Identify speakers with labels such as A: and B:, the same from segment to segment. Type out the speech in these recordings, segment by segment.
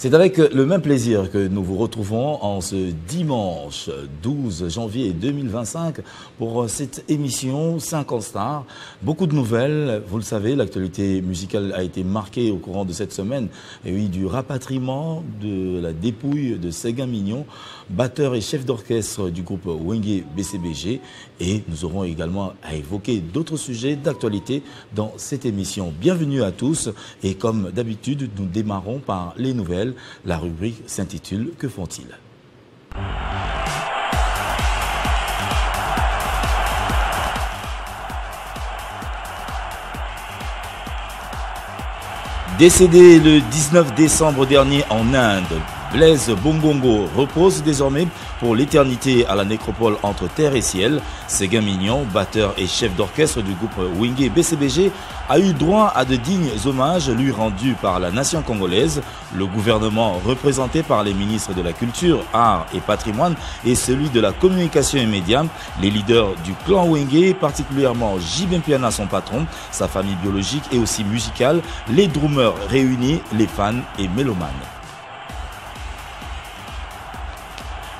A: C'est avec le même plaisir que nous vous retrouvons en ce dimanche 12 janvier 2025 pour cette émission 50 stars. Beaucoup de nouvelles, vous le savez, l'actualité musicale a été marquée au courant de cette semaine. Et oui, du rapatriement de la dépouille de Séguin Mignon, batteur et chef d'orchestre du groupe Wenge BCBG. Et nous aurons également à évoquer d'autres sujets d'actualité dans cette émission. Bienvenue à tous et comme d'habitude, nous démarrons par les nouvelles. La rubrique s'intitule « Que font-ils » ? Décédé le 19 décembre dernier en Inde, Blaise Bongongo repose désormais pour l'éternité à la nécropole entre terre et ciel. Séguin Mignon, batteur et chef d'orchestre du groupe Wenge BCBG, a eu droit à de dignes hommages lui rendus par la nation congolaise. Le gouvernement, représenté par les ministres de la Culture, Arts et Patrimoine et celui de la Communication et Médias, les leaders du clan Wenge, particulièrement J.B. Mpiana, son patron, sa famille biologique et aussi musicale, les drummers réunis, les fans et mélomanes.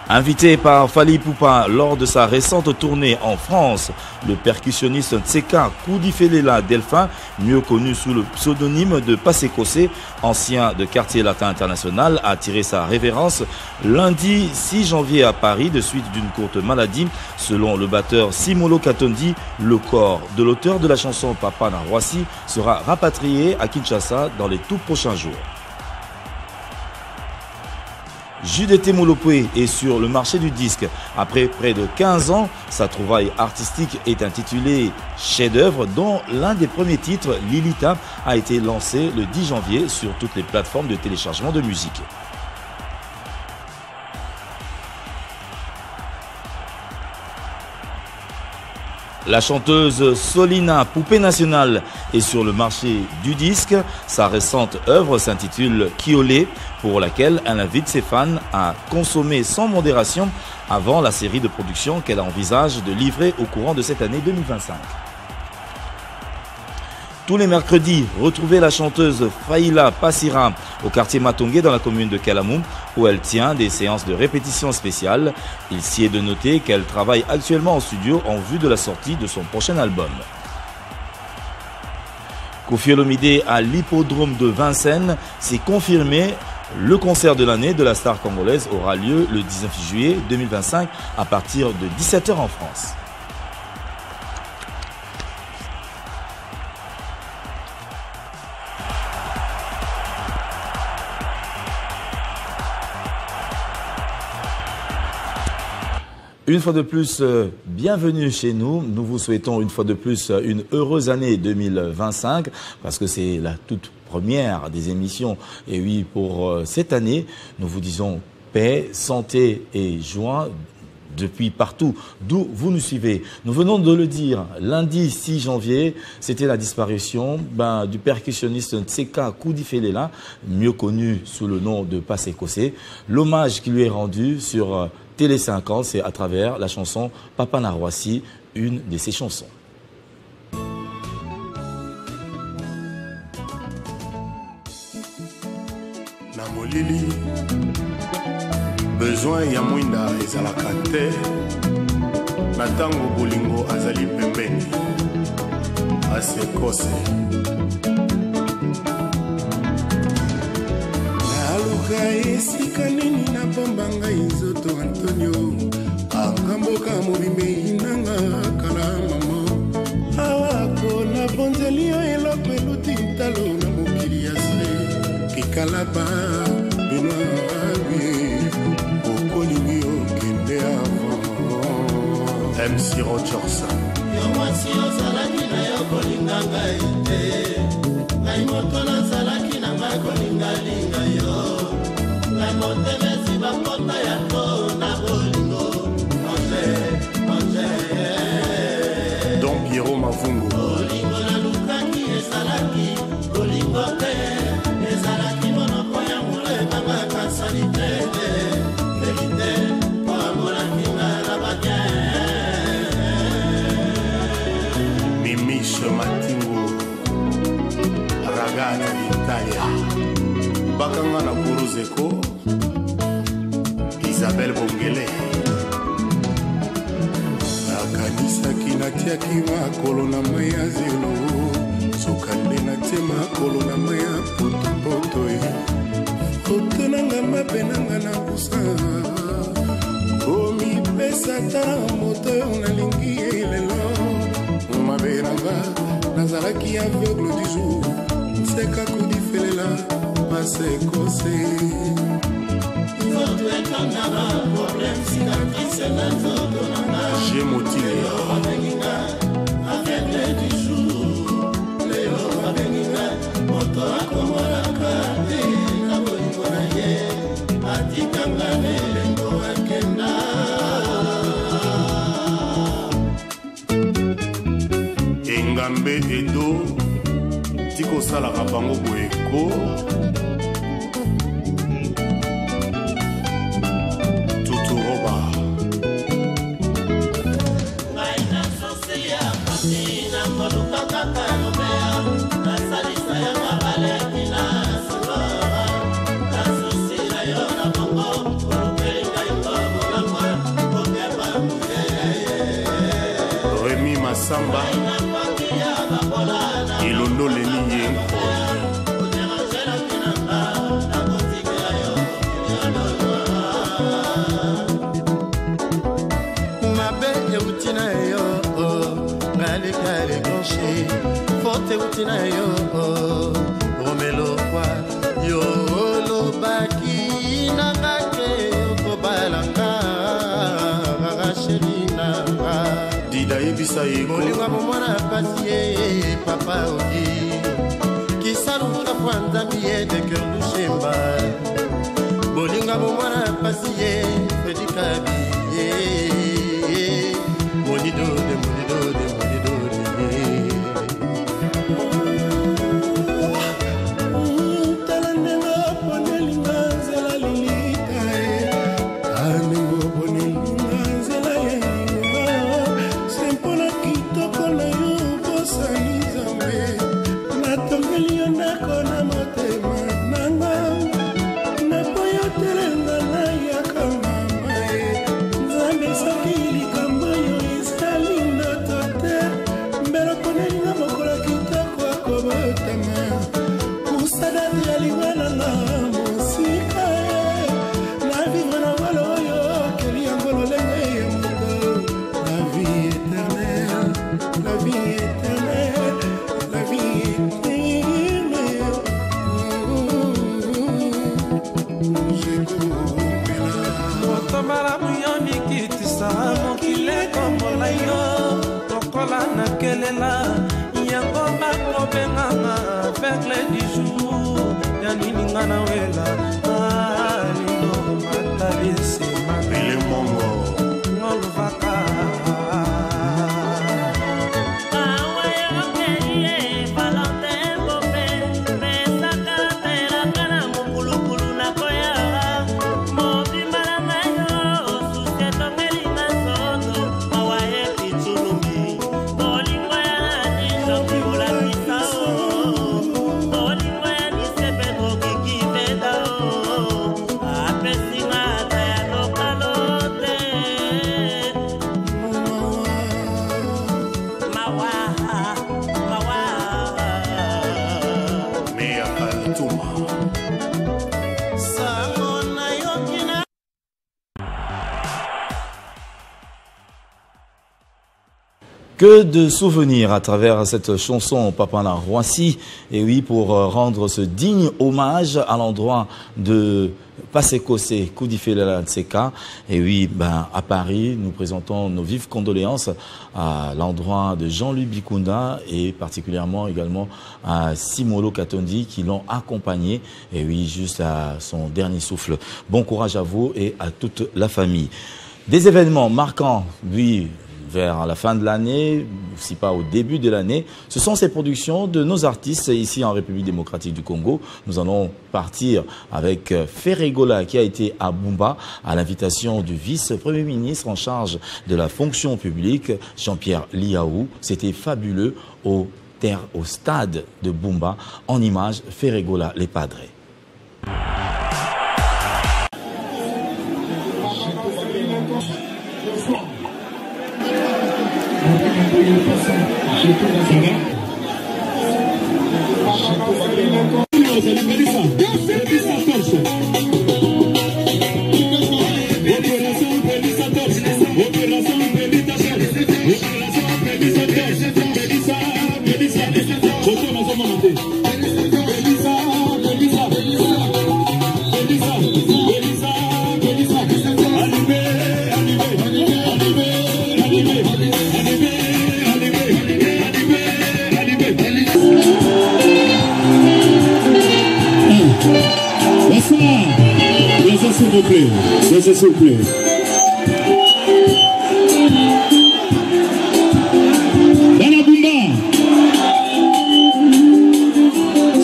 A: Invité par Fally Ipupa lors de sa récente tournée en France, le percussionniste Tseka Koudifelela Delphin, mieux connu sous le pseudonyme de Passekose, ancien de Quartier Latin International, a tiré sa révérence lundi 6 janvier à Paris de suite d'une courte maladie. Selon le batteur Simolo Katondi, le corps de l'auteur de la chanson Papa na Roissy sera rapatrié à Kinshasa dans les tout prochains jours. Judith Molopwe est sur le marché du disque. Après près de 15 ans, sa trouvaille artistique est intitulée Chef-d'œuvre, dont l'un des premiers titres, Lilita, a été lancé le 10 janvier sur toutes les plateformes de téléchargement de musique. La chanteuse Solina, poupée nationale, est sur le marché du disque. Sa récente œuvre s'intitule Kiolé, pour laquelle elle invite ses fans à consommer sans modération avant la série de production qu'elle envisage de livrer au courant de cette année 2025. Tous les mercredis, retrouvez la chanteuse Faïla Passira au quartier Matongé dans la commune de Kalamou où elle tient des séances de répétition spéciales. Il s'y est de noter qu'elle travaille actuellement en studio en vue de la sortie de son prochain album. Koffi Olomide à l'hippodrome de Vincennes, c'est confirmé. Le concert de l'année de la star congolaise aura lieu le 19 juillet 2025 à partir de 17 h en France. Une fois de plus, bienvenue chez nous. Nous vous souhaitons une fois de plus une heureuse année 2025 parce que c'est la toute première des émissions. Et oui, pour cette année, nous vous disons paix, santé et joie depuis partout d'où vous nous suivez. Nous venons de le dire, lundi 6 janvier, c'était la disparition du percussionniste Tseka Koudifelela, mieux connu sous le nom de Passekose. L'hommage qui lui est rendu sur Télé 50, c'est à travers la chanson Papa na Roissy, une de ses chansons.
B: Na molili besoin ya mwinda ezalaka te na ntango bolingo azali pembeni Passekose naluka esika nini na bomba ngai nzoto Antonio akamboka mobimbe inanga kala mama awako na bonzeli yo eloko eluti ntalo na mokili ya se kikalaba binoabi okolingi okende avant MC Rochorsa yo mwasi ozalaki na yo kolinga ngai te ngai moto nazalaki na ngai kolingalinga yo ngai motelesi bakota ya to na bolingo Don Piero Mavungo bolingo nalukaki ezalaki bolingo te ezalaki monoko ya molebanga kasali te elite po amolaki nga na bake Mimishe Matingo Ragazza d'Italia Bakanga na Kuruzeko, Isabelle Bongele. Nakanisa kinatia kima kolona maya zelo, sokande na tema kolona maya poto poto nanga mapenanga na kusa. Omi pesa ta moto na lingi lelo, maberanga nazaraki aveugle du jour, seka kudifelela passe kose. J'ai motivé Engambe Edo Tiko Sala Rabango Boeko Rémi Massamba Ilondo Leni
C: Mabe eutina yo Ngali kale gonche Forte eutina yo Romelo kwa Yo lo baki Nangake Kobalanga Rachelina
B: Dida Ebisa Eko
C: Molinga momona pasie Papa Ogi Kisaluka Fwanda Miye de cœur du Shemba Molinga momona pasie Fedi Kabi Monido de
B: Talandenga ponelinga zela lilika Amengo ponelinga zela yenga Sempona kitoko na yo bosani zambe Natongeli yo ndako na motema nanga Napoyo telenga na yaka mama Nzambe soki likambo yo iskali ndoto te Mbelo ponelinga mokola kitoko akobotama Usadati ya liwana na musika La vivre na walo yo Keli angolo lenge ya muto La vie éternelle La vie éternelle La vie éternelle J'ai coupé la
D: Otomala muyoni kitisa mokile kombola yo Tokola na kelela Yango bakobenganga Aveugle du jour Yanini ngana wela Lindo matalisi
B: Bele Mongo
D: Ngoluvaka
A: Que de souvenirs à travers cette chanson Papana Roissy. Et oui, pour rendre ce digne hommage à l'endroit de Passekose Koudifelela Tseka. Et oui, à Paris, nous présentons nos vives condoléances à l'endroit de Jean-Louis Bikunda et particulièrement également à Simolo Katondi qui l'ont accompagné. Et oui, juste à son dernier souffle. Bon courage à vous et à toute la famille. Des événements marquants, oui, vers la fin de l'année, si pas au début de l'année. Ce sont ces productions de nos artistes ici en République démocratique du Congo. Nous allons partir avec Ferregola qui a été à Bumba à l'invitation du vice-premier ministre en charge de la fonction publique, Jean-Pierre Liaou. C'était fabuleux au stade de Bumba. En image, Ferregola, les Padres.
E: S'il vous plaît, s'il vous plaît. Bana Bumba,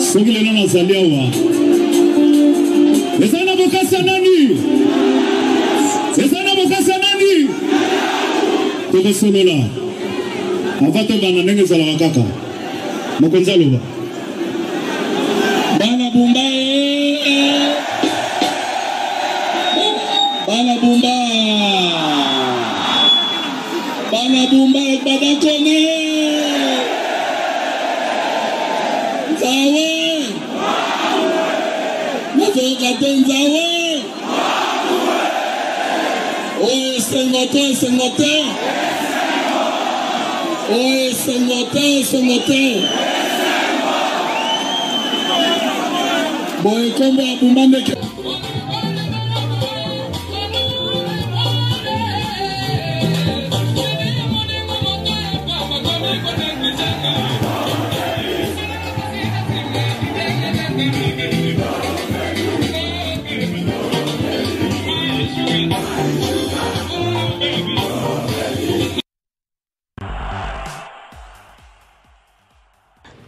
E: ce qui est là dans Zaliawa. Les avocats Sanani, les avocats Sanani. Tout le solo là. On va te bananer les avocats. Mokonzalo. Bana Bumba. Bana Bumba et Badakone Zawe Mazokaten Zawe Oye Sengote Oye Sengote Boye Kombe Abumba Neke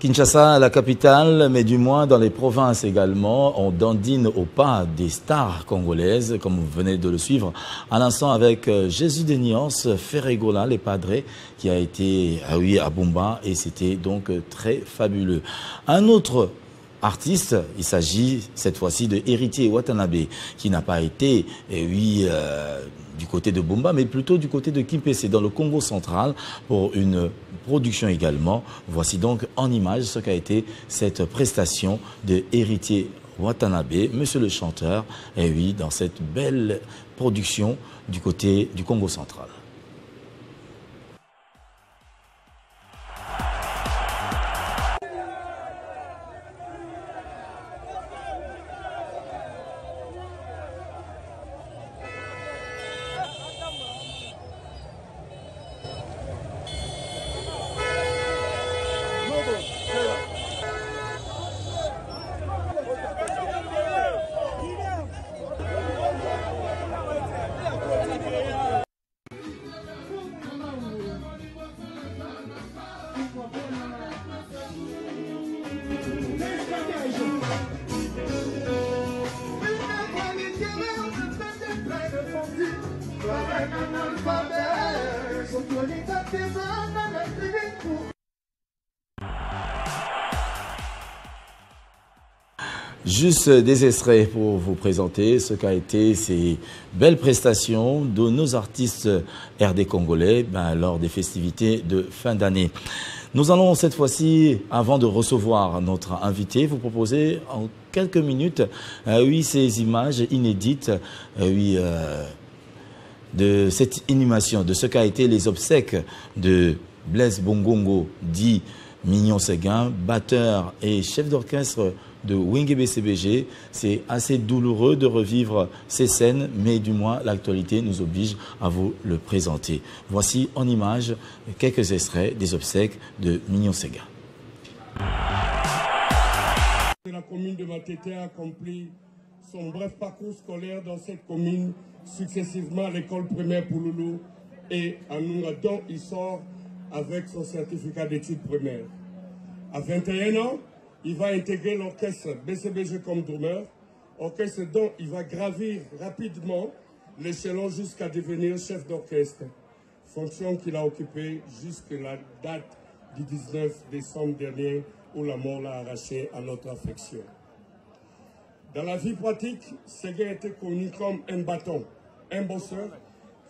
A: Kinshasa, la capitale, mais du moins dans les provinces également, on dandine au pas des stars congolaises, comme vous venez de le suivre à l'instant avec Jésus des Nuances, Ferregola, les Padres, qui a été à Bumba, et c'était donc très fabuleux. Un autre artiste, il s'agit cette fois-ci de Héritier Watanabe, qui n'a pas été, du côté de Bumba, mais plutôt du côté de Kimpese, dans le Congo central, pour une production également. Voici donc en image ce qu'a été cette prestation de Héritier Watanabe, monsieur le chanteur, et oui, dans cette belle production du côté du Congo central. Juste des extraits pour vous présenter ce qu'a été ces belles prestations de nos artistes RD congolais lors des festivités de fin d'année. Nous allons cette fois-ci, avant de recevoir notre invité, vous proposer en quelques minutes ces images inédites de cette inhumation, de ce qu'a été les obsèques de Blaise Bongongo, dit Mignon Séguin, batteur et chef d'orchestre de Wingebe CBG. C'est assez douloureux de revivre ces scènes, mais du moins l'actualité nous oblige à vous le présenter. Voici en images quelques extraits des obsèques de Mignon Séguin.
F: La commune de Matete a accompli son bref parcours scolaire dans cette commune, successivement à l'école primaire Pouloulou et à Nunga, dont il sort avec son certificat d'études primaires. À 21 ans, il va intégrer l'orchestre BCBG comme drummer, orchestre dont il va gravir rapidement l'échelon jusqu'à devenir chef d'orchestre, fonction qu'il a occupée jusqu'à la date du 19 décembre dernier où la mort l'a arraché à notre affection. Dans la vie pratique, Séguin était connu comme un bâton, un bosseur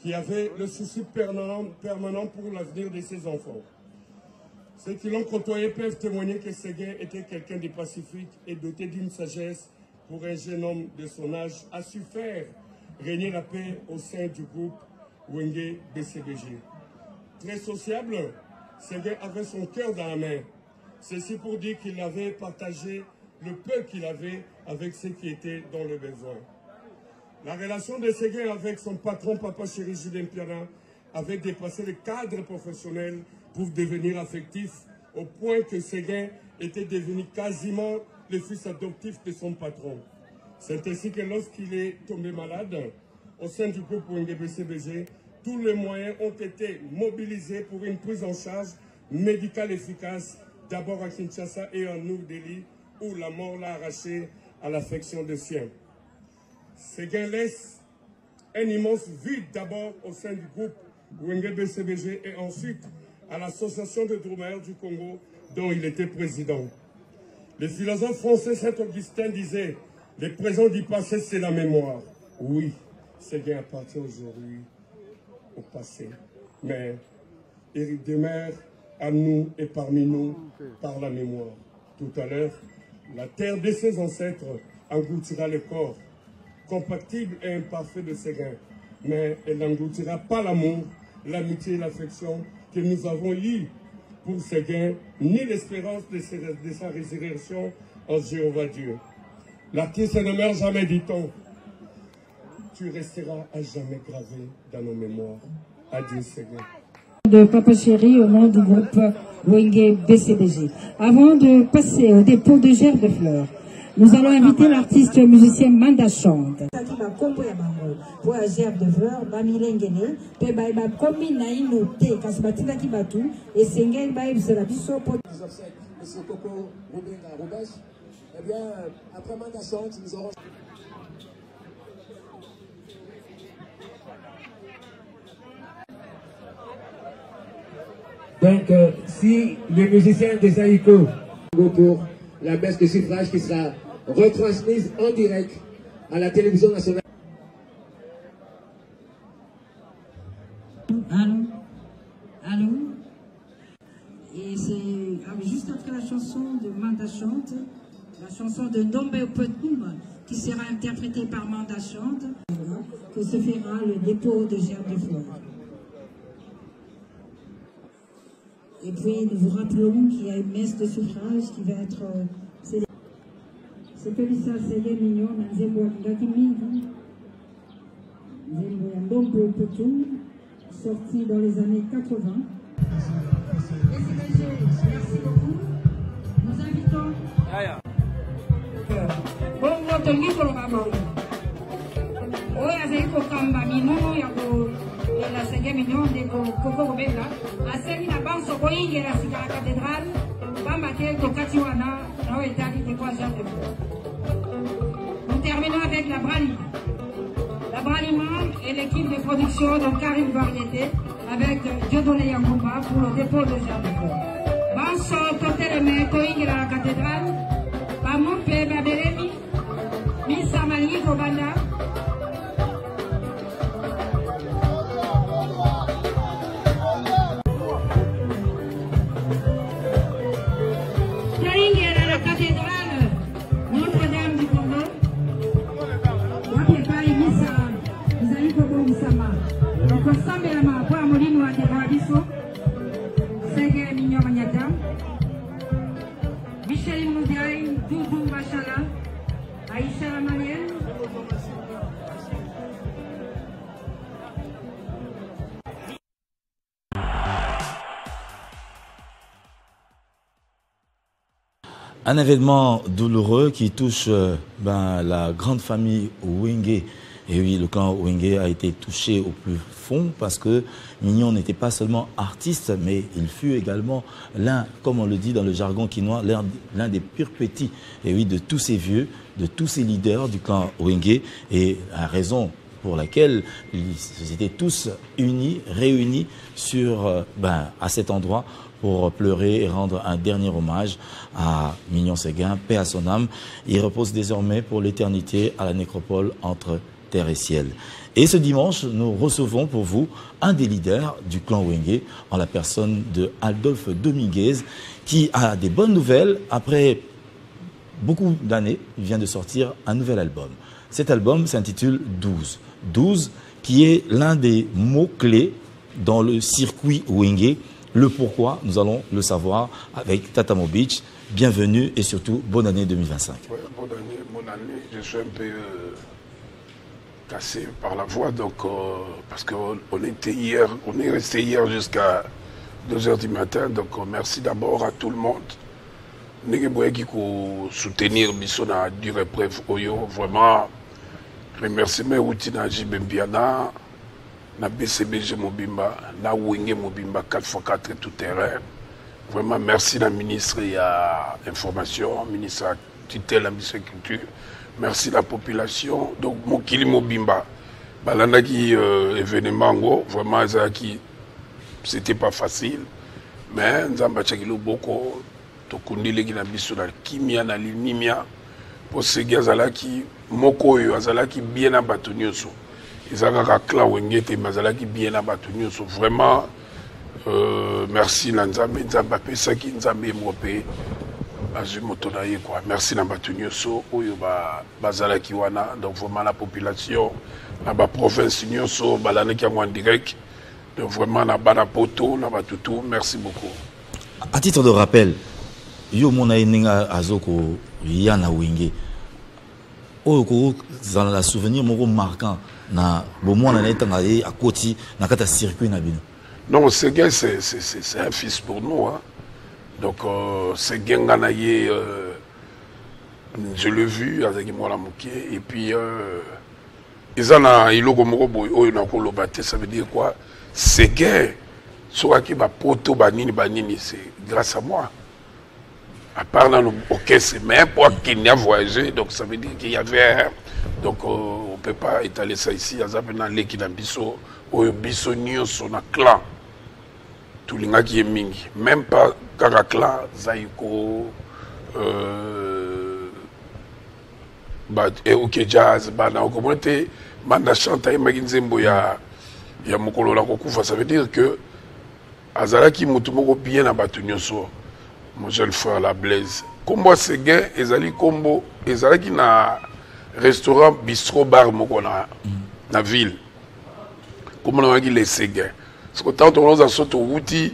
F: qui avait le souci permanent pour l'avenir de ses enfants. Ceux qui l'ont côtoyé peuvent témoigner que Séguin était quelqu'un de pacifique et doté d'une sagesse pour un jeune homme de son âge, a su faire régner la paix au sein du groupe Wenge BCBG. Très sociable, Séguin avait son cœur dans la main. Ceci pour dire qu'il avait partagé le peu qu'il avait avec ceux qui étaient dans le besoin. La relation de Séguin avec son patron, Papa Chéri Julien Piana, avait dépassé le cadre professionnel pour devenir affectif, au point que Séguin était devenu quasiment le fils adoptif de son patron. C'est ainsi que lorsqu'il est tombé malade, au sein du groupe Wenge BCBG, tous les moyens ont été mobilisés pour une prise en charge médicale efficace, d'abord à Kinshasa et en Nouvelle-Delhi, où la mort l'a arraché à l'affection des siens. Séguin laisse un immense vide d'abord au sein du groupe Wenge BCBG et ensuite à l'association de Dromadaires du Congo dont il était président. Le philosophe français Saint-Augustin disait « Le présent du passé, c'est la mémoire ». Oui, Séguin appartient aujourd'hui au passé, mais il demeure à nous et parmi nous par la mémoire. Tout à l'heure, la terre de ses ancêtres engloutira le corps, compatible et imparfait de Séguin, mais elle n'engloutira pas l'amour, l'amitié et l'affection que nous avons eu pour Séguin, ni l'espérance de sa résurrection en Jéhovah Dieu. L'artiste ne meurt jamais, dit-on. Tu resteras à jamais gravé dans nos mémoires. Adieu, Séguin.
G: De Papa Chéri au nom du groupe Wenge BCBG. Avant de passer au dépôt de gerbes de fleurs, nous allons inviter l'artiste musicien Manda Chante. Pour la gerbe de fleurs, Bamilengene, Pebaïba combine à une noté, Kasbatina Kibatu, et Sengen Baïb Serabiso pour.
H: Monsieur Coco Rubenga Roubache. Eh bien, après Manda Chante, nous aurons. Donc, si les musiciens des Aïko pour la messe de suffrage qui sera retransmise en direct à la télévision nationale.
G: Allô? Allô? Et c'est juste après la chanson de Manda Chante, la chanson de Ndombe Opotoum, qui sera interprétée par Manda Chante, que se fera le dépôt de gerbes de fleurs. Et puis nous vous rappelons qu'il y a une messe de suffrage qui va être célébrée. C'est que ça, c'est les mignons, Nzembo Ngaki Mingi, Nzembo Ndombe Opotoum, sorti dans les années 80. Merci beaucoup. Nous invitons. Bongo Tongi Kolokama. Oya Zeiko Kamba Mino Yako. La Séguin mignon de Coco Robenga, a servi la banque au Boeing et la cathédrale, Bambaké, Tokatiwana, Naoetaki, de quoi j'ai. Nous terminons avec la Bralima. La Bralima est l'équipe de production de Karim Variété avec Dieudonné Yangomba pour le dépôt de jardin. Banso, Toteleme, Boeing et la cathédrale, Bamoupe, Babelemi, Missamali, Kobanda.
A: Un événement douloureux qui touche la grande famille Wenge. Et oui, le clan Wenge a été touché au plus fond parce que Mignon n'était pas seulement artiste, mais il fut également l'un, comme on le dit dans le jargon quinois, l'un des purs petits, et oui, de tous ces vieux, de tous ces leaders du clan Wenge. Et la raison pour laquelle ils étaient tous unis, réunis à cet endroit pour pleurer et rendre un dernier hommage à Mignon Séguin, paix à son âme. Il repose désormais pour l'éternité à la nécropole entre terre et ciel. Et ce dimanche, nous recevons pour vous un des leaders du clan Wenge, en la personne de Adolphe Dominguez, qui a des bonnes nouvelles. Après beaucoup d'années, il vient de sortir un nouvel album. Cet album s'intitule 12. 12, qui est l'un des mots-clés dans le circuit Wenge. Le pourquoi, nous allons le savoir avec Tatamo Beach. Bienvenue et surtout, bonne année 2025.
I: Ouais, bonne année. Je suis un peu cassé par la voix, donc parce qu'on était hier, on est resté hier jusqu'à 2h du matin, donc merci d'abord à tout le monde. Nous avons soutenir Bissona du épreuve Oyo, vraiment. Remerciement Outina Jibembiana, na BCBG Mobimba, na Wenge Mobimba 4x4 tout terrain. Vraiment merci la ministre et à information, ministre à tutelle la ministre de culture. Merci la population. Donc Mokili Mobimba, balandaki événement vraiment c'était pas facile, mais nzamba chakilo boko tokundile kina biso na kimia na limimia pour ce gazalaki moko yo azalaki bien na batonyoso. Ezaka clan Wenge te mazalaki bien na batonyoso. Vraiment merci na nzambe nzamba pesa ki nzambe mope azimotonaye quoi. Merci na batonyoso oyo bazalaki wana, donc vraiment la population na ba province nyoso balanaki en direct. Donc vraiment na bana poto na batutu, merci beaucoup.
A: À titre de rappel, yo mona ininga azoko yana Wenge. Oyo dans la souvenir moko marquant na bomona na etanga ye à côté na kata circuit na bino.
I: Non, ce gars c'est un fils pour nous hein. Donc ce gars nganaye je l'ai vu avec moi la moqué et puis izana iloko moko boy oyo na ko lobate, ça veut dire quoi? Ce gars soit qui va poto banini c'est grâce à moi. À part dans le orchestre, mais pour qu'il y a voyagé, donc ça veut dire qu'il y avait. Donc on ne peut pas étaler ça ici. Il y a dans l'équipe d'Ambisso, au Bisso Nyo, son clan. Tout le monde qui est mingi. Même pas Karakla, Zaïko, OK Jazz, Bana, au communauté, Manda Chanta, Maginzembo, il y a Mokolo la Kokufa. Ça veut dire que Azalaki Mutumoko bien à Batunyoso. Mon jeune frère la Blaise. Combo Séguin, ezali combo, ezali qui na restaurant bistrot bar moko na ville. Comment on a dit les Séguin. Parce que tant on a sauté au outil,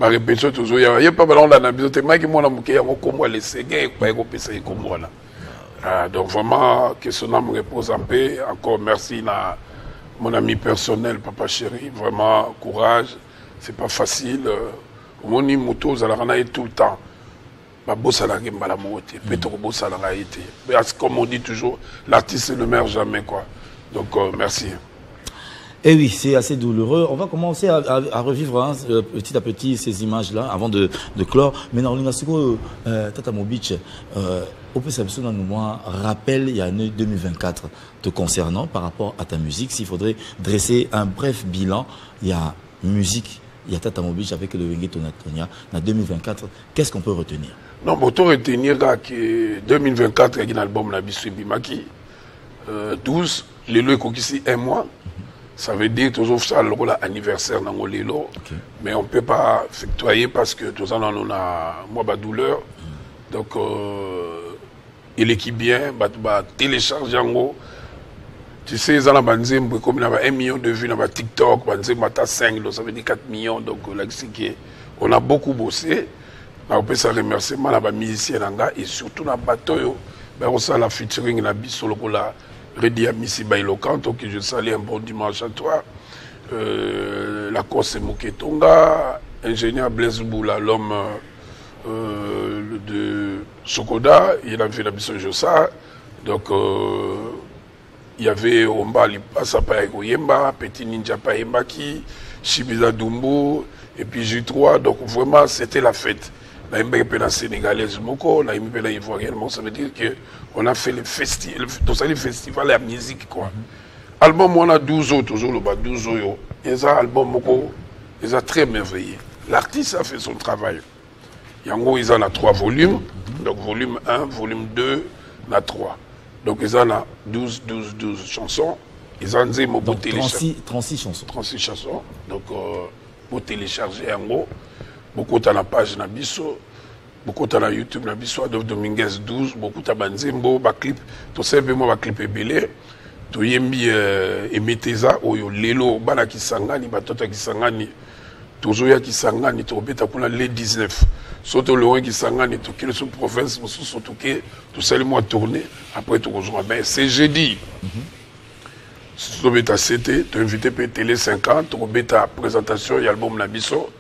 I: ma répétition toujours il y a pas mal na bistrot mais qui moi na moké ya combo les Séguin pas ko pesa combo là. Donc vraiment que son âme repose en paix. Encore merci na mon ami personnel papa chéri, vraiment courage, c'est pas facile. Moni moto zalakana tout le temps. Comme on dit toujours, l'artiste ne meurt jamais quoi. Donc merci.
A: Et oui, c'est assez douloureux. On va commencer à revivre hein, petit à petit ces images-là avant de clore. Mais dans l'Unasuko, Tatamo Beach, au peut s'absolument nous rappelle il y a l'année 2024 te concernant par rapport à ta musique. S'il faudrait dresser un bref bilan, il y a musique. Il y a Tatamo Beach avec le Wenge Tonatonia. En 2024, qu'est-ce qu'on peut retenir?
I: Non, on peut retenir que 2024, il y a un album, la Bissou Bimaki. 12, le lot est ici un mois. Ça veut dire toujours ça, l'anniversaire dans le lot. Mais on ne peut pas effectuer parce que tout ça, on a moi, douleur. Donc, il est bien, télécharger en gros. Tu sais, ils ont comme il y a 1 million de vues dans TikTok, 5, ça veut dire 4 millions. Donc, on a beaucoup bossé. On peut se remercier les musiciens et surtout dans le bateau. On a la featuring la Bissolo pour la Redia Missi Bailokan. Donc, je salue un bon dimanche à toi. La Corse Moketonga, ingénieur Blaise Boula, l'homme de Sokoda, il a fait la Bissolo Jossa. Donc, il y avait Omba Lipasa Paegoyemba, Petit Ninja Paembaki, Shibiza Dumbo, et puis J3. Donc vraiment, c'était la fête. On a mis la sénégalaise Moko, on a mis la ivoirienne. Ça veut dire qu'on a fait le festival de la musique. Quoi. Album, on a 12 ans, toujours le bas, 12 ans. Et ça, album Moko, ils ont très merveilleux. L'artiste a fait son travail. Yango, ils en ont 3 volumes. Donc volume 1, volume 2, on a 3. Donc ils en ont 12 chansons. Ils ont dit,
A: donc 36 chansons.
I: 36 chansons. Donc, pour télécharger en gros, beaucoup dans la page Nabiso, beaucoup dans la YouTube Nabiso, Adolphe Dominguez 12, beaucoup dans Banzembo, clip, tout simplement clip ébélé, tout yembi emeteza, oyo lelo, bana kisangani, batota kisangani, toujours ya kisangani, tout beta pour les 19. Surtout le qui kisangani, tout qui est sous province, surtout qui tout seulement tourné, après tout rejoint. Mais c'est jeudi. Si tu as CT, tu as invité pour Télé 50, tu as présentation de l'album Nabiso.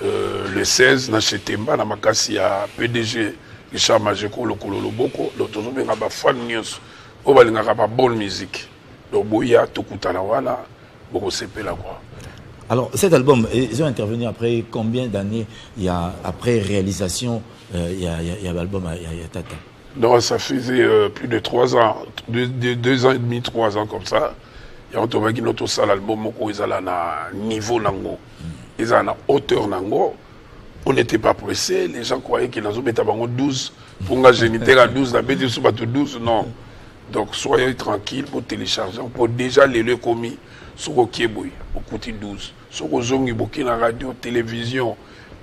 I: Le 16, na Chetemba, na Makasi, à PDG, Richard Majeko, le Kololoboko, donc tu as fan news, tu as bonne musique. Donc, Boya, Tokutanawana, beaucoup CP là quoi.
A: Alors, cet album, ils ont intervenu après combien d'années après réalisation, il y a l'album, il y a Tata?
I: Non, ça faisait plus de 3 ans, 2 ans et demi, 3 ans comme ça. Et on trouve que notre salle album, ils ont un niveau nango, ils ont une hauteur nango. On n'était pas pressé, les gens croyaient qu'ils ont mis 12 pour nga géniter à 12, la bête sur 12, non. Donc soyez tranquilles pour télécharger, pour déjà les commis sur le Kieboui, au côté 12, sur le Zongi, beaucoup la radio, télévision.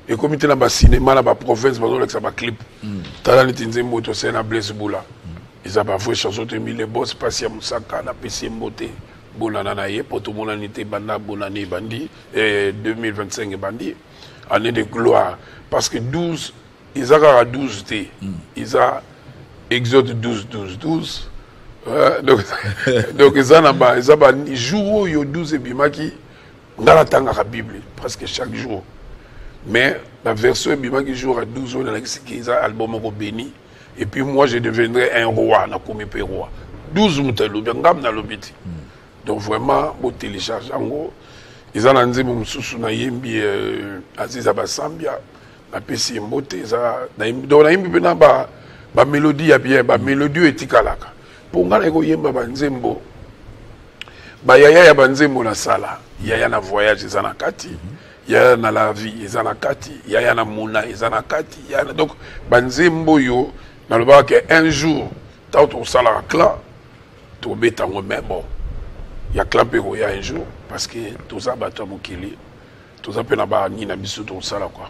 I: Et comme il y a un cinéma, la province, il y a un clip. Tala Nitinzembo, c'est un Blaise Boula. Ils ont fait chanson de les boss, Passia Moussaka, la PC Mbote, Bonanaye, pour tout le monde, était Banda, Bonani, Bandi, et 2025 Bandi, année de gloire. Parce que 12, ils ont à 12 T. Ils ont Exode 12, 12, 12. Donc, ils ont un jour où il y a 12 et Bimaki, on a la Bible, presque chaque jour. Mais la version Bima qui joue à 12 ans, c'est un album béni. Et puis moi, je deviendrai un roi, un roi. 12 ans, donc vraiment, je télécharge en gros. Ils ont dit que na yembi Aziz Abasambia, la PC Mbote, donc la mélodie est bien, la mélodie est tikalaka. Pour nga ko yemba banzembo, ba yaya banzembo na sala, yaya na voyage za na kati. Il y a dans la vie, il y a dans Kati, il y a dans Mouna, il y a dans Kati. Donc, Banzembo yo, dans le bar qu'un jour, tant on s'en la clan, tout bête en mais bon, il y a clan péro, il y a un jour, parce que tout ça, bateau mon kili, tout ça, peut n'a ni n'a bisou tout ça là quoi.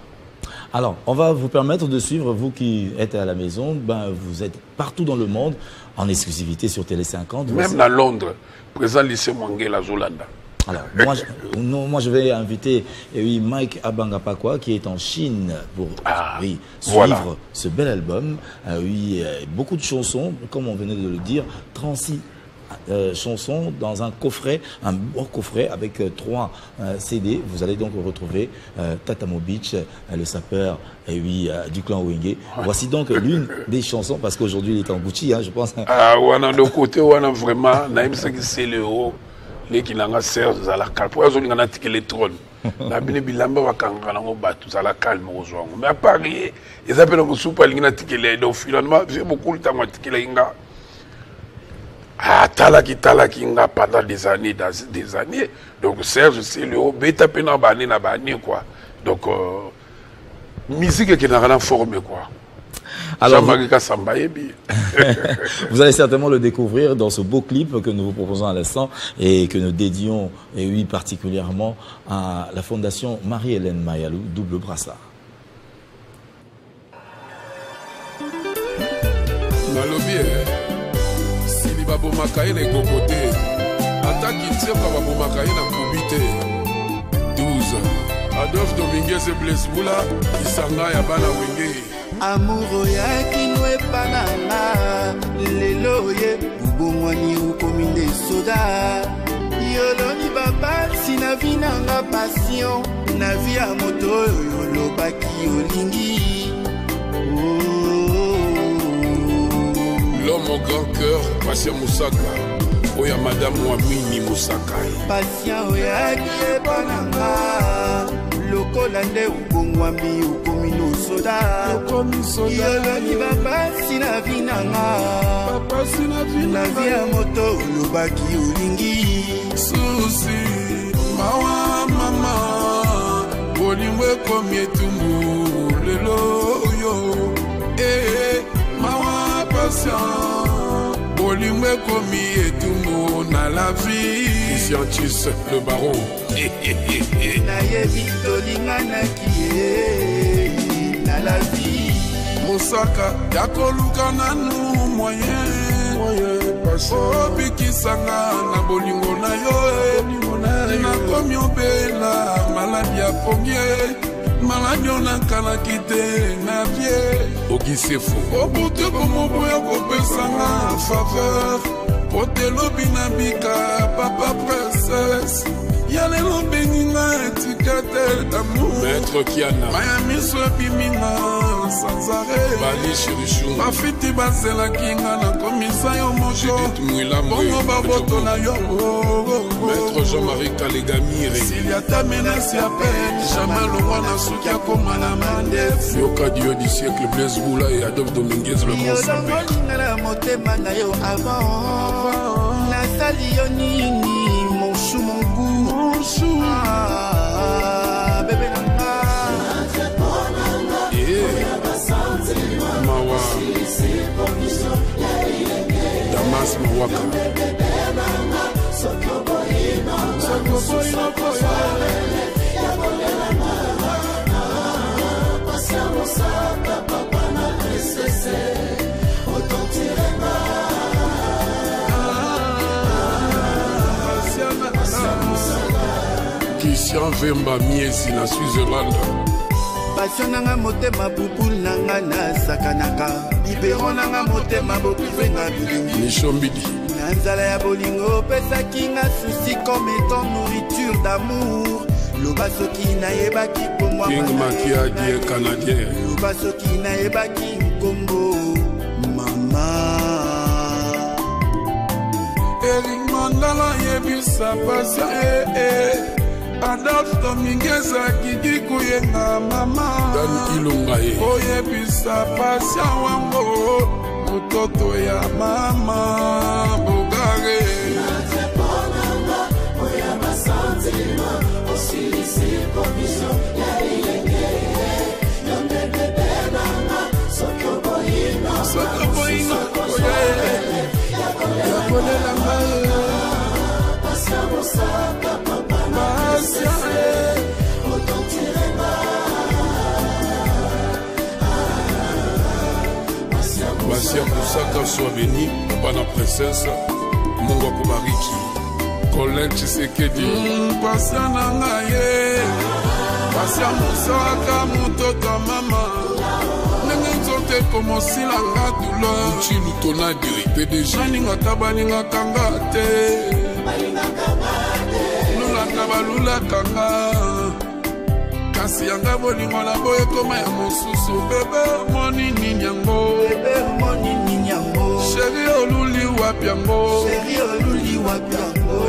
A: Alors, on va vous permettre de suivre, vous qui êtes à la maison, vous êtes partout dans le monde, en exclusivité sur Télé 50.
I: Même à Londres, présent lycée Mwangela Zolanda.
A: Alors, moi, je vais inviter Mike Abangapakwa qui est en Chine pour suivre ce bel album. Beaucoup de chansons, comme on venait de le dire, 36 chansons dans un coffret, un beau coffret avec 3 CD. Vous allez donc retrouver Tatamo Beach, le sapeur du clan Wenge. Voici donc l'une des chansons, parce qu'aujourd'hui il est en Gucci, je pense.
I: Ah, on a de côté, on a vraiment, c'est le haut. Les qui n'ont pas serre, ils ont la calme. Pour eux, ils ont un ticket électronique. La bine bilamba va kangana ngo batu za la calme aux mais à Paris ils appellent au soupa l'ingna ticket donc finalement j'ai beaucoup de temps à ticket l'inga talaki nga pendant des années donc Serge c'est le bêta pena bani na bani quoi donc musique qui n'a rien formé quoi. Alors,
A: vous allez certainement le découvrir dans ce beau clip que nous vous proposons à l'instant et que nous dédions particulièrement à la fondation Marie-Hélène Mayalou, double brassard.
I: Adolphe Dominguez et Blaise Boula, Isanga Yabana Wenge.
J: Amouro ya kinwe pananga lelo ye ubongwani ukominde soda yoloni baba sina vinanga passion na via moto yolobaki olingi
I: l'homme au grand cœur Passia Moussaka oya madame Wamini Moussaka
J: Passia oya kie pananga lokola nde ubongwami ukomino soda yoloni baba sina vinanga na via moto lobaki olingi
I: susi mawa mama bolingwe komi etumbu lelo yo mawa Passia bolingwe komi etumbu na la vie. Scientiste, le baron.
J: Nayebi tolinganaki na la vie.
I: Mosaka ya koluka nanu moyen obikisanga na bolingo na yo nakomi obela maladi ya premier maladi onakanaki te na vie ogisefu obutu komoboya kopesanga faveur po te lobi na bika papa princesse ya lelo beninga etikete d'amour maître Kiana mayamiso ebiminga sans arrêt bali chirichou bafiti bazelaki nga na komisa yo moko bongo baboto na yo maître Jean-Marie Kalegamire siliata menasi ya peine jamais longwa na suki akoma na mandefu yoka dio du siècle Blaise Boula et Adolphe Dominguez le grand sapé
J: na motema na yo avant nasali yo nini mon chou mon goût mon chou bébé nanga
I: Mawa Damas Mawaka Christian Vemba Miesi na Switzerland
J: passion nanga motema bubul nanga na sakanaka libero nanga motema bokuvenga bilingi
I: Nishombidi
J: na nzala ya bolingo pesaki nga souci comme étant nourriture d'amour loba soki nayebaki komwa
I: King Makiadi Canadien
J: loba soki nayebaki nkombo mama
I: Eric Mandala yebisa passion Adolphe Dominguez akiki kuyenga mama Dan Ilunga oyebisa passion wango mutoto ya mama bogare Basia Kusaka soit béni, Bana princesse, Mungo Kubariki, Colin Tshisekedi, Basia Nangaye, Basia Musaka, Mutoto Mama, Nengenzote como silanga douleur, Chilu Tonadi, PDG, Ninga Tabaninga Kangate, Lula Kabalula Kanga. Kasi yanga bolingo na boye koma ya mosusu bebe monini nyango Chéri oluli wapi yango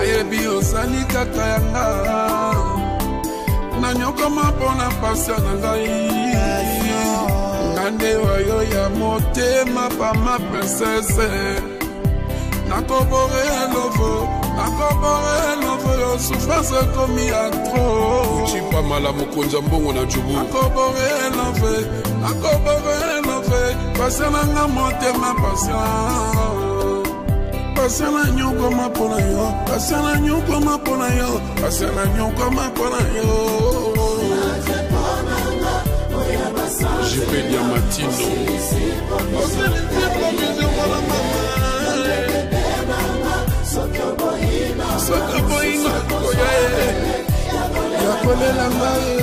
I: ayebi ozali kaka yanga nanyokoma mpona pasio na ngai ngande wayo ya motema pa ma princesse nakobore lovo yo souffrance komi a trop Uchipa mala mokonza mbongo na jubu nakobore love passion nanga motema passion na nyokoma mpona yo passion na nyokoma mpona yo passion na nyokoma mpona yo Jipe Diamatino Saka boinga koye yakolela mbaye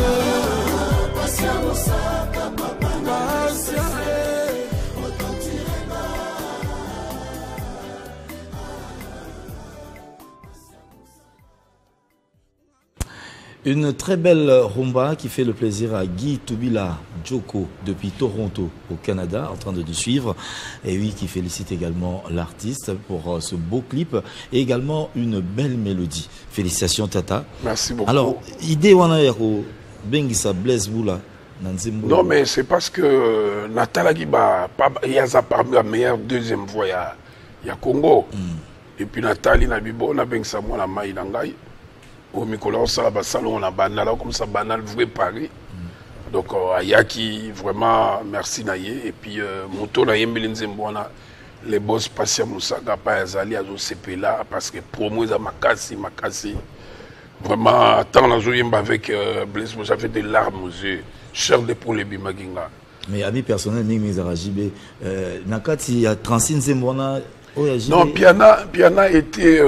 A: Une très belle rumba qui fait le plaisir à Guy Toubila Djoko depuis Toronto au Canada en train de nous suivre et oui qui félicite également l'artiste pour ce beau clip et également une belle mélodie. Félicitations Tata.
I: Merci beaucoup.
A: Alors, idée wana yako bengisa Blaise Boula nanzimbo.
I: Non mais c'est parce que Natala Giba yaza parmi la meilleure deuxième voix ya Congo. Et puis Nathalie Nabibo na bengisa mwana mai nangai. Au Mikola, on a banal comme ça, banal vrai Paris. Donc, Ayaki, vraiment, merci Naye. Et puis, Moto na Yembelinzembouana, les boss Passia Moussaka pa yazali azo sepela parce que promo za makasi vraiment tant nazo yemba avec Blaise j'avais des larmes aux yeux cher de pour les bimaginga.
A: Mais ami personnel Mingi Zarajibe nakati ya Transine Zembona.
I: Non, Piana était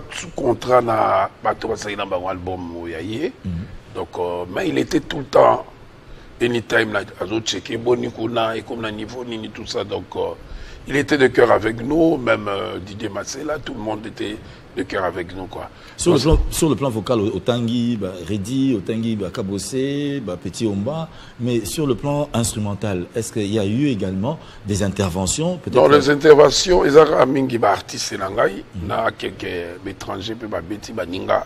I: sous contrat na bato na ba album Oyaye. Donc mais il était tout le temps anytime là azo checker boni kuna et comme na niveau nini tout ça donc il était de cœur avec nous même Didier Massela tout le monde était de cœur avec nous quoi.
A: Sur le plan vocal Otangi Redi Otangi Kabosé Petit Omba mais sur le plan instrumental est-ce qu'il y a eu également des interventions peut-être?
I: Dans les interventions ils ont mingi ba artiste nangai na quelques étrangers pe ba Betty Baninga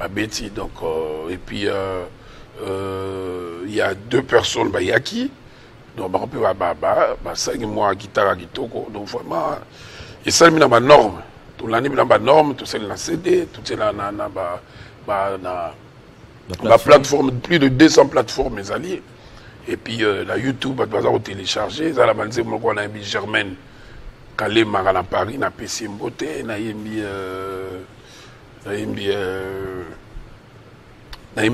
I: ba Betty donc et puis il y a 2 personnes Yaki donc on peut ba 5 mois guitare kitoko donc vraiment et ça mis dans ma norme tout l'année dans ma norme tout c'est la CD tout c'est la plateforme plus de 200 plateformes mes alliés et puis la YouTube va devoir télécharger ça la manze mo ko na bi Germaine Calais Marana Paris na PC Mbote na yembi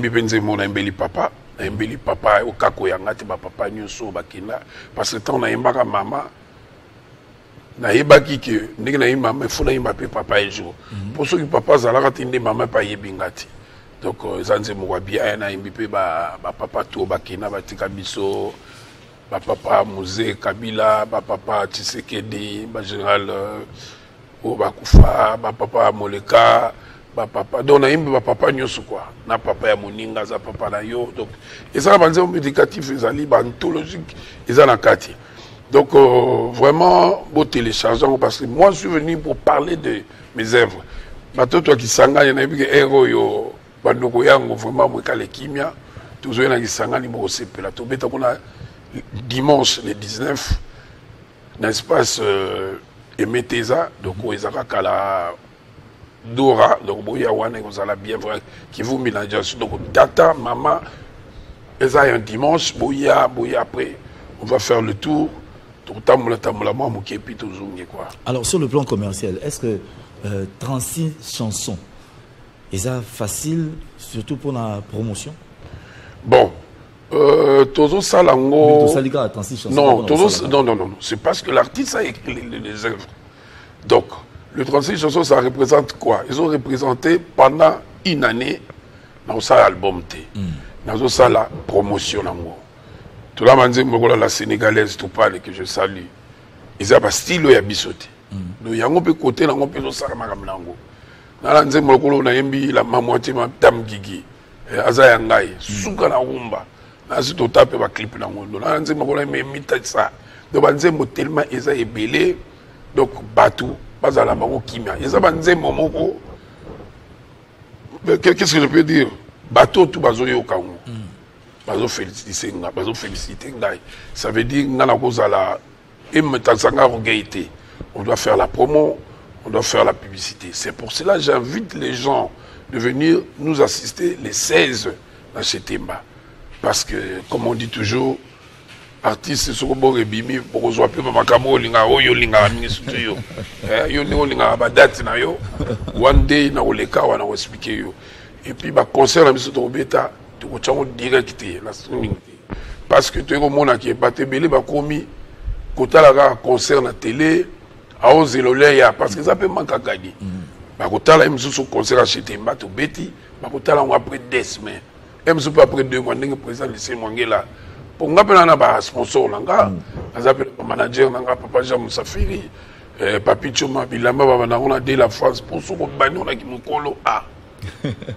I: Benzemo na Mbeli Papa na Mbeli Papa au kako yangati ba papa nyonso bakina parce que tant na yembaka mama na yebaki que ndenge na yemba faut na yemba pe papa un jour pour ceux qui papa zalaka tinde mama pa yebingati donc zanze mo bien na yembi pe ba papa to bakina batika biso ba papa Musée Kabila ba papa Tshisekedi ba général o bakufa ba papa Moleka ba papa donc na yimbi ba papa nyoso quoi na papa ya moninga za papa na yo donc et ça banze médicatif ezali ba anthologique eza na kati donc vraiment beau téléchargeant parce que moi je suis venu pour parler de mes œuvres bato toi qui sanganya na yimbi héros yo bandoko yango vraiment mwekale kimia toujours na kisangani bo sepela to beta kuna dimanche le 19 l'espace Emeteza donc ezaka kala Dora, donc Boya Wane, vous allez bien voir, qui vous mélange. Donc, Tata, Maman, ils ont un dimanche, Boya après, on va faire le tour.
A: Alors, sur le plan commercial, est-ce que 36 chansons, est-ce facile, surtout pour la promotion?
I: Bon, Tozo Salango. Non, non, c'est parce que l'artiste a écrit les œuvres. Donc, le 36 chansons, ça représente quoi? Ils ont représenté pendant une année dans ce album. Dans la promotion. Tout le monde la sénégalaise, tout parle que je salue. Ils ont un style qui est bisoté. Donc, il y a un peu de côté, il y a un peu de côté. Il y a un moitié de Dame Gigi. Aza Yangai, Souka na Rumba. Là, c'est tout à fait un clip. Donc, il y a un peu de ça. Donc, il y a un tellement ébélé. Donc, Batou. Pas à la banque kimia. Ils ont dit momoko. Qu'est-ce que je peux dire? Bateau tout bazo yo kaou. Bazo féliciter nga, bazo féliciter nga. Ça veut dire nga na cause la imetansanga rogaité. On doit faire la promo, on doit faire la publicité. C'est pour cela que j'invite les gens de venir nous assister les 16 dans chez Temba. Parce que comme on dit toujours artiste soko bo rebimi pour rejoindre peu makamo linga oyo linga ministre yo yo ne linga ba date na yo one day na oleka wana ko expliquer yo et puis ba concert na biso to beta to ko chango direct na streaming parce que to ko mona ki ba tebele ba komi kotala ka concert na télé a ozelo ya parce que ça peut manquer gagner ba kotala imso concert chez Temba to beti ba kotala après 2 semaines imso après 2 mois ndenge président lycée Mwangela pour nga pena ba sponsor nanga azapela manager nanga papa Jean Moussafiri papi Choma bilamba baba na on a de la France pour ce ko bani on a ki mukolo a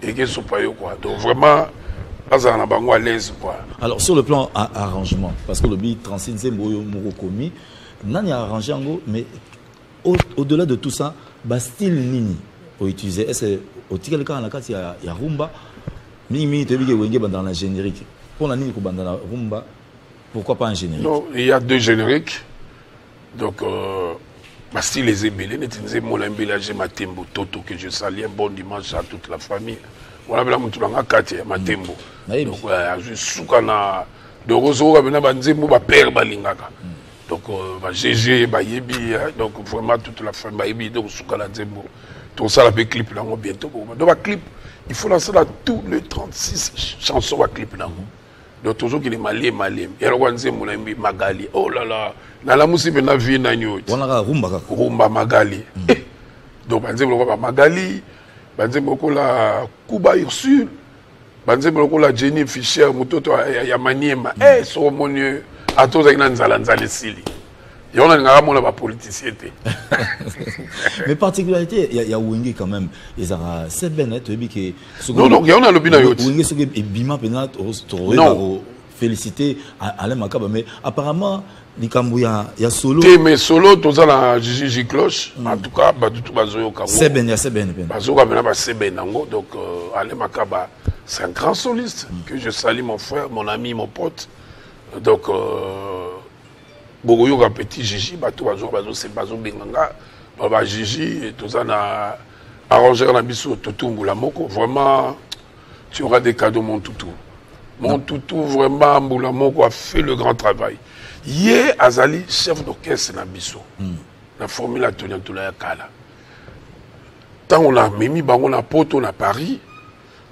I: et que sopa yo quoi donc vraiment aza na bango à l'aise quoi.
A: Alors sur le plan arrangement parce que le beat 36 Zemboyo Murokomi nani a arrangé ngo mais au-delà de tout ça ba style nini pour utiliser est-ce au tika ka na kati ya rumba mimi te bige wenge dans la générique. Pour la Nini Kubandana Rumba, pourquoi pas un générique? Non,
I: il y a 2 génériques. Donc, style les ébélés, mon embellage Matembo, Toto, que je salue, un bon dimanche à toute la famille. On a vu la Moutulanga Kati, Matembo. Donc, juste Soukana, de Rozo, Banzemo, Père Balingaka. Donc, GG, Bayebi, donc vraiment toute la fin, Bayebi, donc Soukala Zembo. Tout ça, avec clip, là, bientôt. Donc, le clip, il faut lancer là tous les 36 chansons à clip, là. Donc, toujours qu'il est malé. Et alors, on dit, mon ami Magali, oh là là, dans la musique, on a vu une année.
A: On a
I: Rumba Magali. Donc, on dit, Magali, on dit, la Kuba Ursule, on dit, la Jenny Fischer, Mutoto, Yamaniema, so mon Dieu. À tous les Sili. Il y a un politicien.
A: Mais particularité, il y a Wenge quand même. Il y a Seben,
I: non, il y a un lobby.
A: Wenge, c'est Bima Penat, féliciter Alain Makaba. Mais apparemment, il y a solo.
I: Mais solo, tout ça, la Gigi Cloche. En tout cas, tout bazoyo Kamu.
A: Seben, il y a Seben.
I: Seben. Donc, Alain Makaba, c'est un grand soliste que je salue, mon frère, mon ami, mon pote. Donc, beaucoup de petits Gigi, c'est Bazo Benganga, Gigi, tout ça, arrangé la biso, Toutou Mboulamoko. Vraiment, tu auras des cadeaux, mon Toutou. Mon Toutou, vraiment, Mboulamoko a fait le grand travail. Hier, Azali, chef d'orchestre, na biso. La formule à Tonia Toulaya Kala. Tant on a mis Bangon à Porto, à Paris,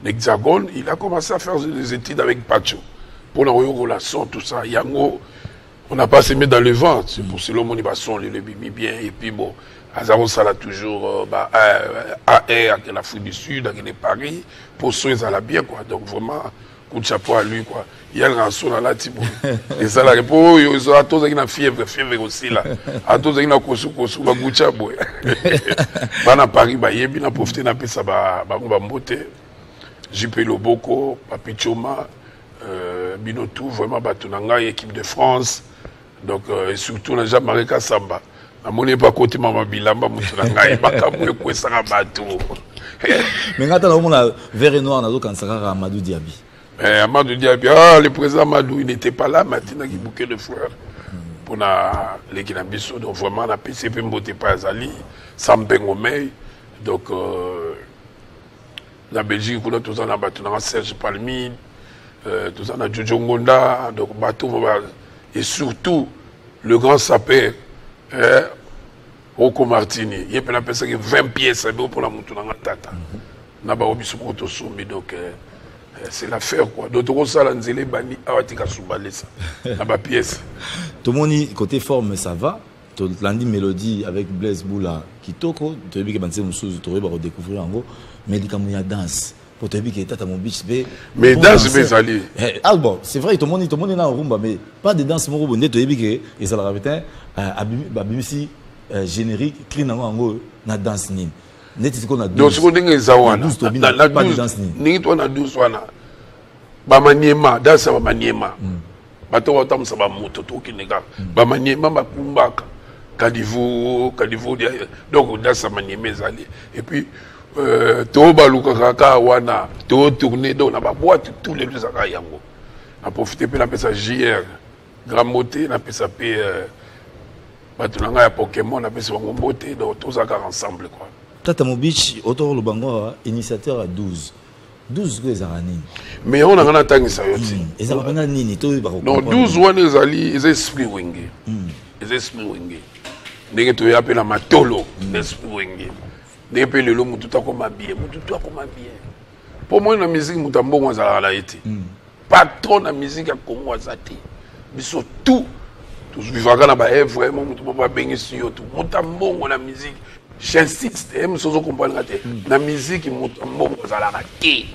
I: l'Hexagone, il a commencé à faire des études avec Pacho. Pour la relation, tout ça, Yango, on n'a pas s'aimé dans le vent. C'est pour cela qu'on a son le bimi bien. Et puis bon, Azaro Sala toujours AR avec l'Afrique du Sud, avec Paris, pour soins à la bien, quoi. Donc vraiment, coup de chapeau à lui, quoi. Il y a un rançon là, Thibaut. Et ça, la réponse, ils ont à tous une fièvre aussi là. À tous une kosu, bah, coup de chapeau. Bah, à Paris, bah, il y a bien profité d'un peu ça, bah, mbote. JP Loboko, Papi Choma. Binotou, vraiment, Batunanga, équipe de France. Donc, et surtout, la Jean-Marie Kassamba. À mon époque, côté Maman Bilamba, Moutunanga, et Bakamou, Kwesara Batou.
A: Mais quand on a vert et noir, on a quand ça Amadou Diaby.
I: Amadou Diaby, le président Amadou, il n'était pas là, maintenant, il bouquet de fleurs. Pour l'équipe d'Ambisso, donc vraiment, la PCP Mbote Pazali, Sampengomei. Donc, la Belgique, on a tout ça, on a Batunanga, Serge Palmide. Tout ça, on a Jojo Ngonda, donc bateau, et surtout le grand sapeur, Rocco Martini. Il y a plein de personnes qui 20 pièces pour la monture dans la tata. Donc c'est l'affaire, quoi. D'autres ça, l'anzélé, bani, awatika soubalé ça. La pièce.
A: Tout le monde, côté forme, ça va. Tout l'andi mélodie avec Blaise Boula, qui toko, tu as vu que tu vas redécouvrir en gros, mais il y a danse.
I: Mais danse, mais allez.
A: Ah bon, c'est vrai, tout le monde est dans le rumba, mais pas de danse, mon bonnet, tu as vu que et ça l'a répété, BBC générique, clean en gros, na danse ni. N'est-ce qu'on a 12.
I: Donc, ce qu'on dit, c'est
A: pas de danse ni.
I: Ni toi na 12 wana. Ba maniema, danse ba maniema. Ba to watam sa ba moto to kinega. Ba maniema ba kumbaka. Kadivo, donc danse maniema ezali. Et puis to baluka kaka wana to tourner donc na ba boîte tous les deux aka yango a profiter pe na pesa JR grand moté na pesa pe batunanga ya Pokémon na pesa bango moté donc tous aka ensemble quoi.
A: Tata Mobich autour le bango initiateur à 12 que ezara nini
I: mais on a ngana tangisa yoti
A: ezara bana nini to ba
I: non 12 wana ezali esprit wenge esprit wenge ndenge to yape na matolo esprit wenge. Depuis le long, tout a comme bien. Pour moi, la musique, tout a bon à la été. Patron de la musique à Congo Azati. Mais surtout, tout ce qui va faire vraiment, tout le monde va bien sur tout. Tout a bon la musique. J'insiste, je suis comprendre la musique, tout a bon à la été.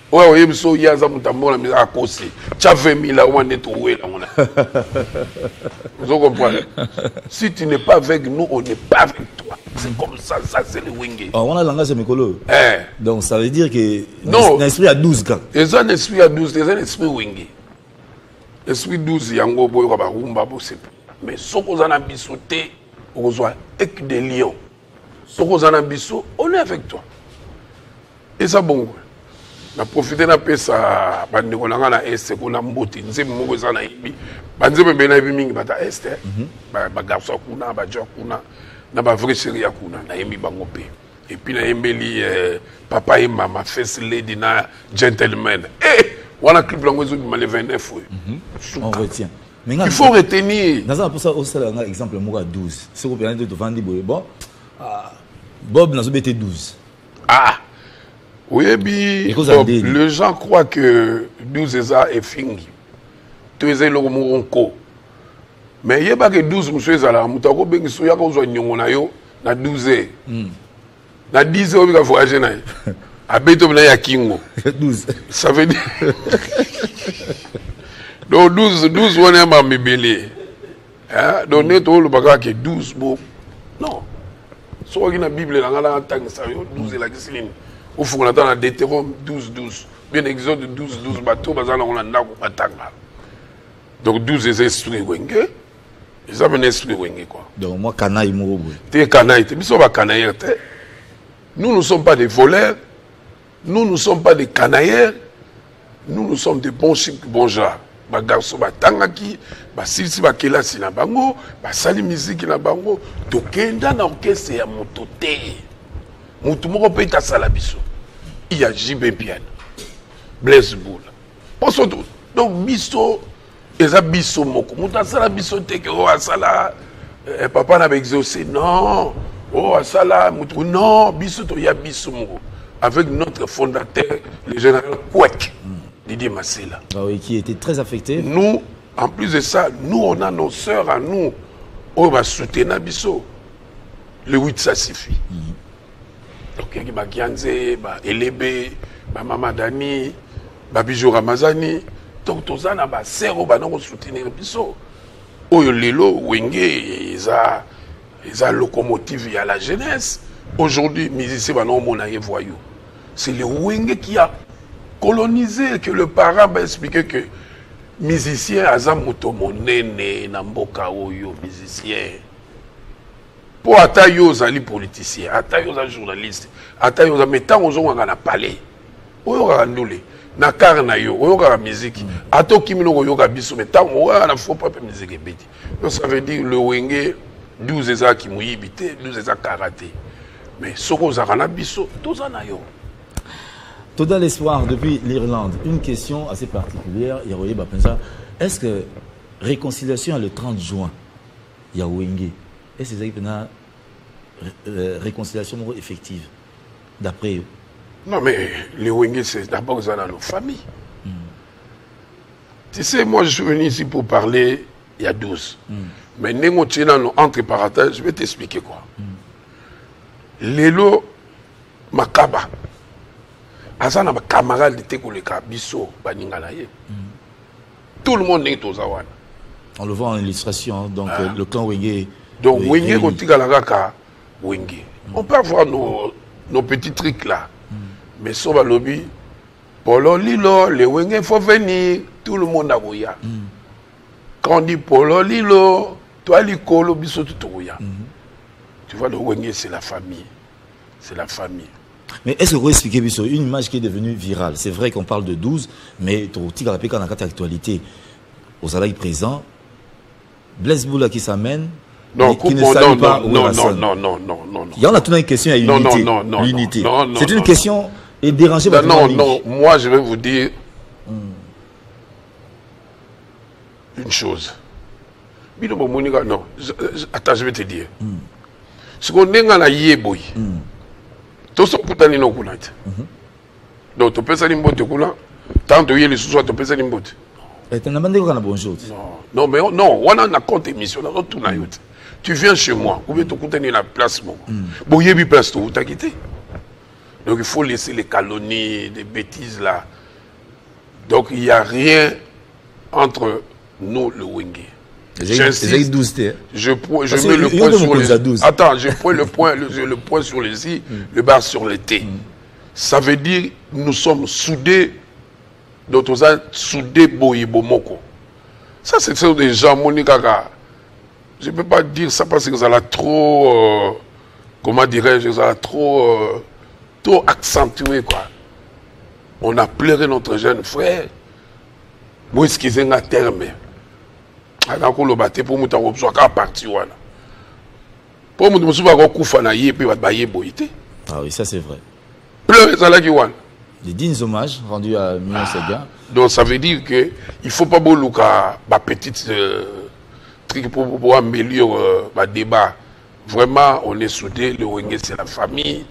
I: Ouais, je suis là, la musique à cause. Tu as 20 000 là, on est trouvé là. Vous comprenez? Si tu n'es pas avec nous, on n'est pas avec toi. C'est comme ça, c'est le wingé.
A: On a langage mécolo. Donc ça veut dire que
I: non,
A: l'esprit à 12 cas.
I: C'est un esprit à 12, c'est un esprit wingé. L'esprit 12, il y a un gros boy qui va rumba bosser. Mais ce qu'on a bisouté, on a avec des lions. Ce qu'on a bisou, on est avec toi. Et ça bon. Na profiter na pesa bandeko nanga na est ko na mboti nzembo moko za na ibi banzembe mbena ibi mingi bata est ba garçon kuna ba jo kuna na ba vrai chérie ya kuna na yembi bango pe et puis na yembeli papa et maman first lady na gentleman wana clip lango zo le 29
A: on retient
I: Il faut retenir.
A: Dans pour ça, un exemple, moi, 12. Si vous prenez de vendre, bon, Bob n'a pas été 12.
I: Ah, oui, puis les gens croient que 12 est fini. Tu es le Moronco. Mais il n'y a pas que 12 monsieur Zala, Moutako Bengiso, il y a qu'on soit Nyongonayo, na 12 ans. Na 10 ans, il y a voyagé. À Beto, il y a Kingo.
A: 12.
I: Ça veut dire. Donc 12, on est à Mébélé. Donc, on est au bagage qui est 12. Bon. Non. Si on a la Bible, on a la 12 et la Kisline. Au fond, on a dans la Deutéronome 12. Bien Exode 12 bateaux, on a la donc 12 est instruits. Ils ont un esprit quoi.
A: Donc moi, canaille, moi.
I: Tu es canaille, tu es pas canaille. Nous ne sommes pas des voleurs. Nous ne sommes pas des canailleurs. Nous sommes des bons chics, bons gens. Ba garçon ba tangaki, ba silsi ba kelasi na bango, ba sali musique na bango, to kenda na orchestre ya motote. Mutu moko pe ta sala biso. Il y a JB Piano. Blaise Boula. Donc biso eza biso moko. Mutu sala biso te ke o asala papa na exaucé. Non. Oh asala mutu non, biso to ya biso moko avec notre fondateur le général Kouek. Didier Massela.
A: Ah oui, qui était très affecté.
I: Nous, en plus de ça, nous, on a nos sœurs à nous. On va soutenir Bisso. Le 8, ça suffit. Donc, il y a Gianze, Elebe, Mama Dani, Bijou Ramazani. Donc, tous les sœurs, on va soutenir Bisso. Oyo Lelo, Wenge, ils ont locomotive à la jeunesse. Aujourd'hui, musiciens, on a voyou. C'est le Wenge qui a colonisé, que le parent va expliquer que musicien azamoto monene na mboka oyo musicien pour ata yo zali politicien ata yo za journaliste ata yo za metant ozo nga na palais oyo ka ndule na car na yo oyo ka musique ato kimino oyo ka biso metant o na faut pas musique ebeti. Donc ça veut dire le wenge 12 eza ki muyibite 12 eza karaté mais soko za kana biso toza na yo.
A: Tout dans l'espoir depuis l'Irlande, une question assez particulière. Est-ce que réconciliation le 30 juin, il y a Wenge, est-ce que c'est une réconciliation effective d'après eux?
I: Non, mais les Wenge, c'est d'abord dans nos familles. Tu sais, moi je suis venu ici pour parler il y a 12. Mais négocier dans nos entre parenthèses, je vais t'expliquer quoi. Lélo Makaba. Azana ba camarade de Tekoleka Bisso Baninganaye. Tout le monde est aux Awan.
A: On le voit en illustration, donc le clan Wenge.
I: Donc Wenge Kotigalaka Wenge. On peut avoir nos petits trucs là. Mais Soba Lobby, Polo Lilo, les Wenge, il faut venir. Tout le monde a Goya. Quand on dit Polo Lilo, toi Likolo Bisso Tutoya. Tu vois, le Wenge, c'est la famille. C'est la famille.
A: Mais est-ce que vous expliquez une image qui est devenue virale? C'est vrai qu'on parle de 12, mais quand on a une actualité aux salariés présents, Blaise Boula qui s'amène, qui ne salue pas non. Il y en a tout une question à l'unité. C'est une question et déranger votre
I: non, moi je vais vous dire une chose. Non, attends, je vais te dire. Ce qu'on est dans la yéboui. Donc, tu peux aller en Bote. Tant que tu es le soir, tu peux aller en Bote. Non, mais non, on a un compte émission. Tu viens chez moi, ou bien tu as la place. Bon, il y a une place, tu as quitté. Donc, il faut laisser les calomnies, les bêtises là. Donc, il n'y a rien entre nous, le Wenge. Je mets le point sur les... Attends, je prends le point sur les i, le bar sur les t. Ça veut dire nous sommes soudés, d'autres soudés Boyibomoko. Ça, c'est des gens, Monika. Je ne peux pas dire ça parce que ça l'a trop... comment dirais-je, ça l'a trop accentué, quoi. On a pleuré notre jeune frère. Moi, est-ce qu'ils ont un terme? Pour nous partir pour nous
A: Ah oui, ça c'est vrai.
I: Pleurer ça là qui wan.
A: Les dignes hommages rendus à Mignon Sega.
I: Donc ça veut dire que il faut pas beaucoup ma petite truc pour améliorer le débat. Vraiment, on est soudés. Le Wenge, c'est la famille.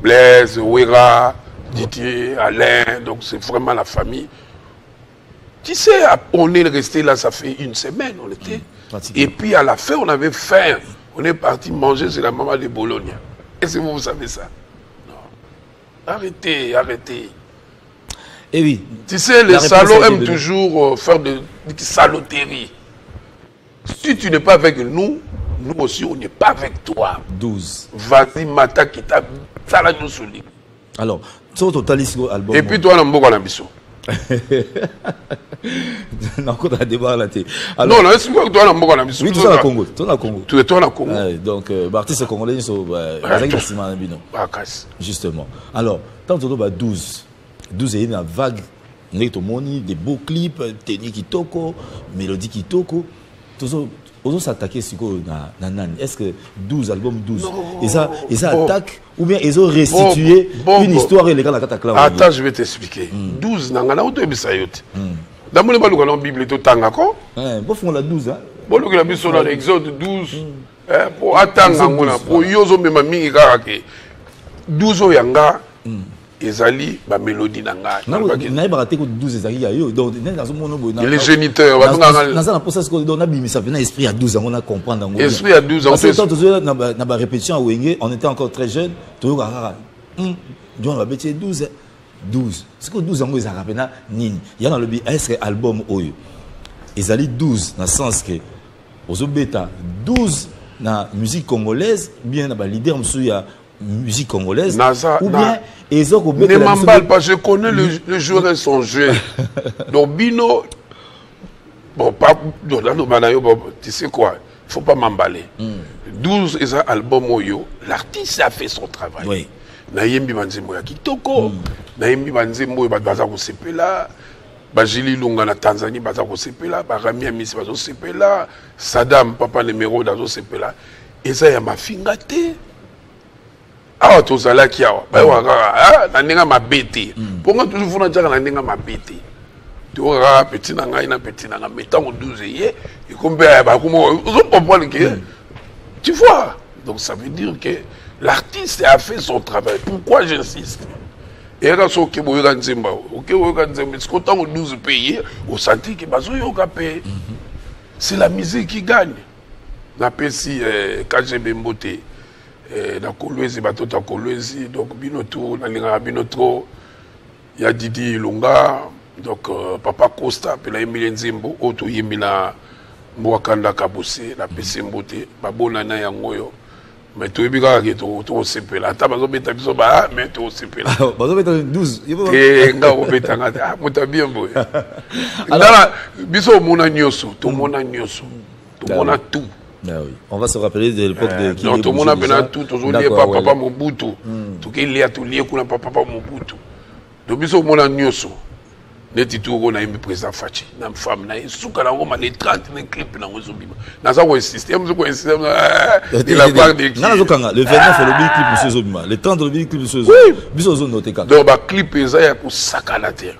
I: Blaise, Ouera, Didier, Alain. Donc c'est vraiment la famille. Tu sais, on est resté là, ça fait une semaine, on était. Et puis à la fin, on avait faim. On est parti manger chez la maman de Bologna. Est-ce que vous savez ça? Non. Arrêtez, arrêtez.
A: Et oui.
I: Tu sais, les salauds aiment toujours faire de saloteries. Si tu n'es pas avec nous, nous aussi, on n'est pas avec toi.
A: 12.
I: Vas-y, Mata, qui t'a salé nous sous lit.
A: Alors, tu as totaliste album.
I: Et puis toi, on a beaucoup d'ambition.
A: Non, on a débat là.
I: Non, non, est-ce que toi, on a beaucoup d'ambition?
A: Oui, tu es au Congo. Tu es au Congo.
I: Tu es au Congo.
A: Donc, artiste congolais, justement. Alors, tant que tu as 12, 12 est une vague, des beaux clips, technique qui toko, mélodie qui toko. Ils ont s'attaqué sur Nanani. Est-ce que 12 albums 12 ils attaquent ou bien ils ont restitué une histoire et les gars la
I: attends, je vais t'expliquer. 12 nangana auto ebisayot. Dans mon ébalou dans Bible to tangako.
A: Bon font la 12 hein.
I: Bon le la biso dans Exode 12 pour attendre ngona pour yozo mema mingi karake. 12 oyanga ezali ba mélodie nanga.
A: Na ba raté ko 12 ezali ya yo donc dans ce monde boy.
I: Les géniteurs ba nganga.
A: Dans ça process ko on a bimisa vena esprit à 12 ans on a comprendre ngo.
I: Esprit à 12 ans.
A: Parce que na ba répétition à Wenge, on était encore très jeune, to ka John va bêter 12 12. C'est que 12 ans ils a rappelé nini. Il y a dans le est-ce que album oyo. Ezali 12 dans le sens que ozo beta 12 na musique congolaise, bien na ba leader monsieur ya musique congolaise ou bien
I: ne m'emballe pas, je connais le joueur et son jeu. Donc Bino, bon, pas, tu sais quoi, il ne faut pas m'emballer. 12 et un album Oyo, l'artiste a fait son travail.
A: Oui.
I: Naïmbi Banzembo ya Kitoko, Naïmbi Banzembo baza ko sepela, Bajili Lunga na Tanzanie baza ko sepela, Barami Amisi baza ko sepela, Saddam papa numéro dazo sepela. Et ça y a ma fingate. Ah, tout ça là qui a, na ma bête. Pourquoi toujours vous n'avez pas na ma bête? Tu auras petit nanga, mettant au 12 et combien tu vois. Donc ça veut dire que l'artiste a fait son travail. Pourquoi j'insiste? Et là, ce que vous avez dit, c'est qu'autant au 12 pays, au senti que c'est la musique qui gagne. La PSI, KGB Mbote. Na Kolwezi batota Kolwezi donc binoto na linga binoto ya Didi Lunga donc papa Costa pe na Emile Nzimbo oto yemila Mwakanda Kabuse na PC Mbote babona na yangoyo mais to ebika ke to sepela ata bazo beta biso ba mais to sepela
A: bazo beta 12
I: nga obeta ngata mutabia mboy alors biso mona nyoso to mona nyoso to mona tout.
A: Ah oui. On va se rappeler de l'époque de qui.
I: Non, tout le monde a bien tout. Tout le monde a papa Mobutu. Tout le monde a tout lié pour papa Mobutu. Donc, il y a un nyoso. Les titres on a eu président Fachi. Na femme na suka na ngoma les 30 les clips na ngozo bima. Na ça ko système de la part de qui.
A: Na zokanga le 29 le big clip monsieur Zobima. Le 30 le big clip monsieur Zobima. Biso zo noté ka.
I: Donc ba clip eza ya ko saka la terre.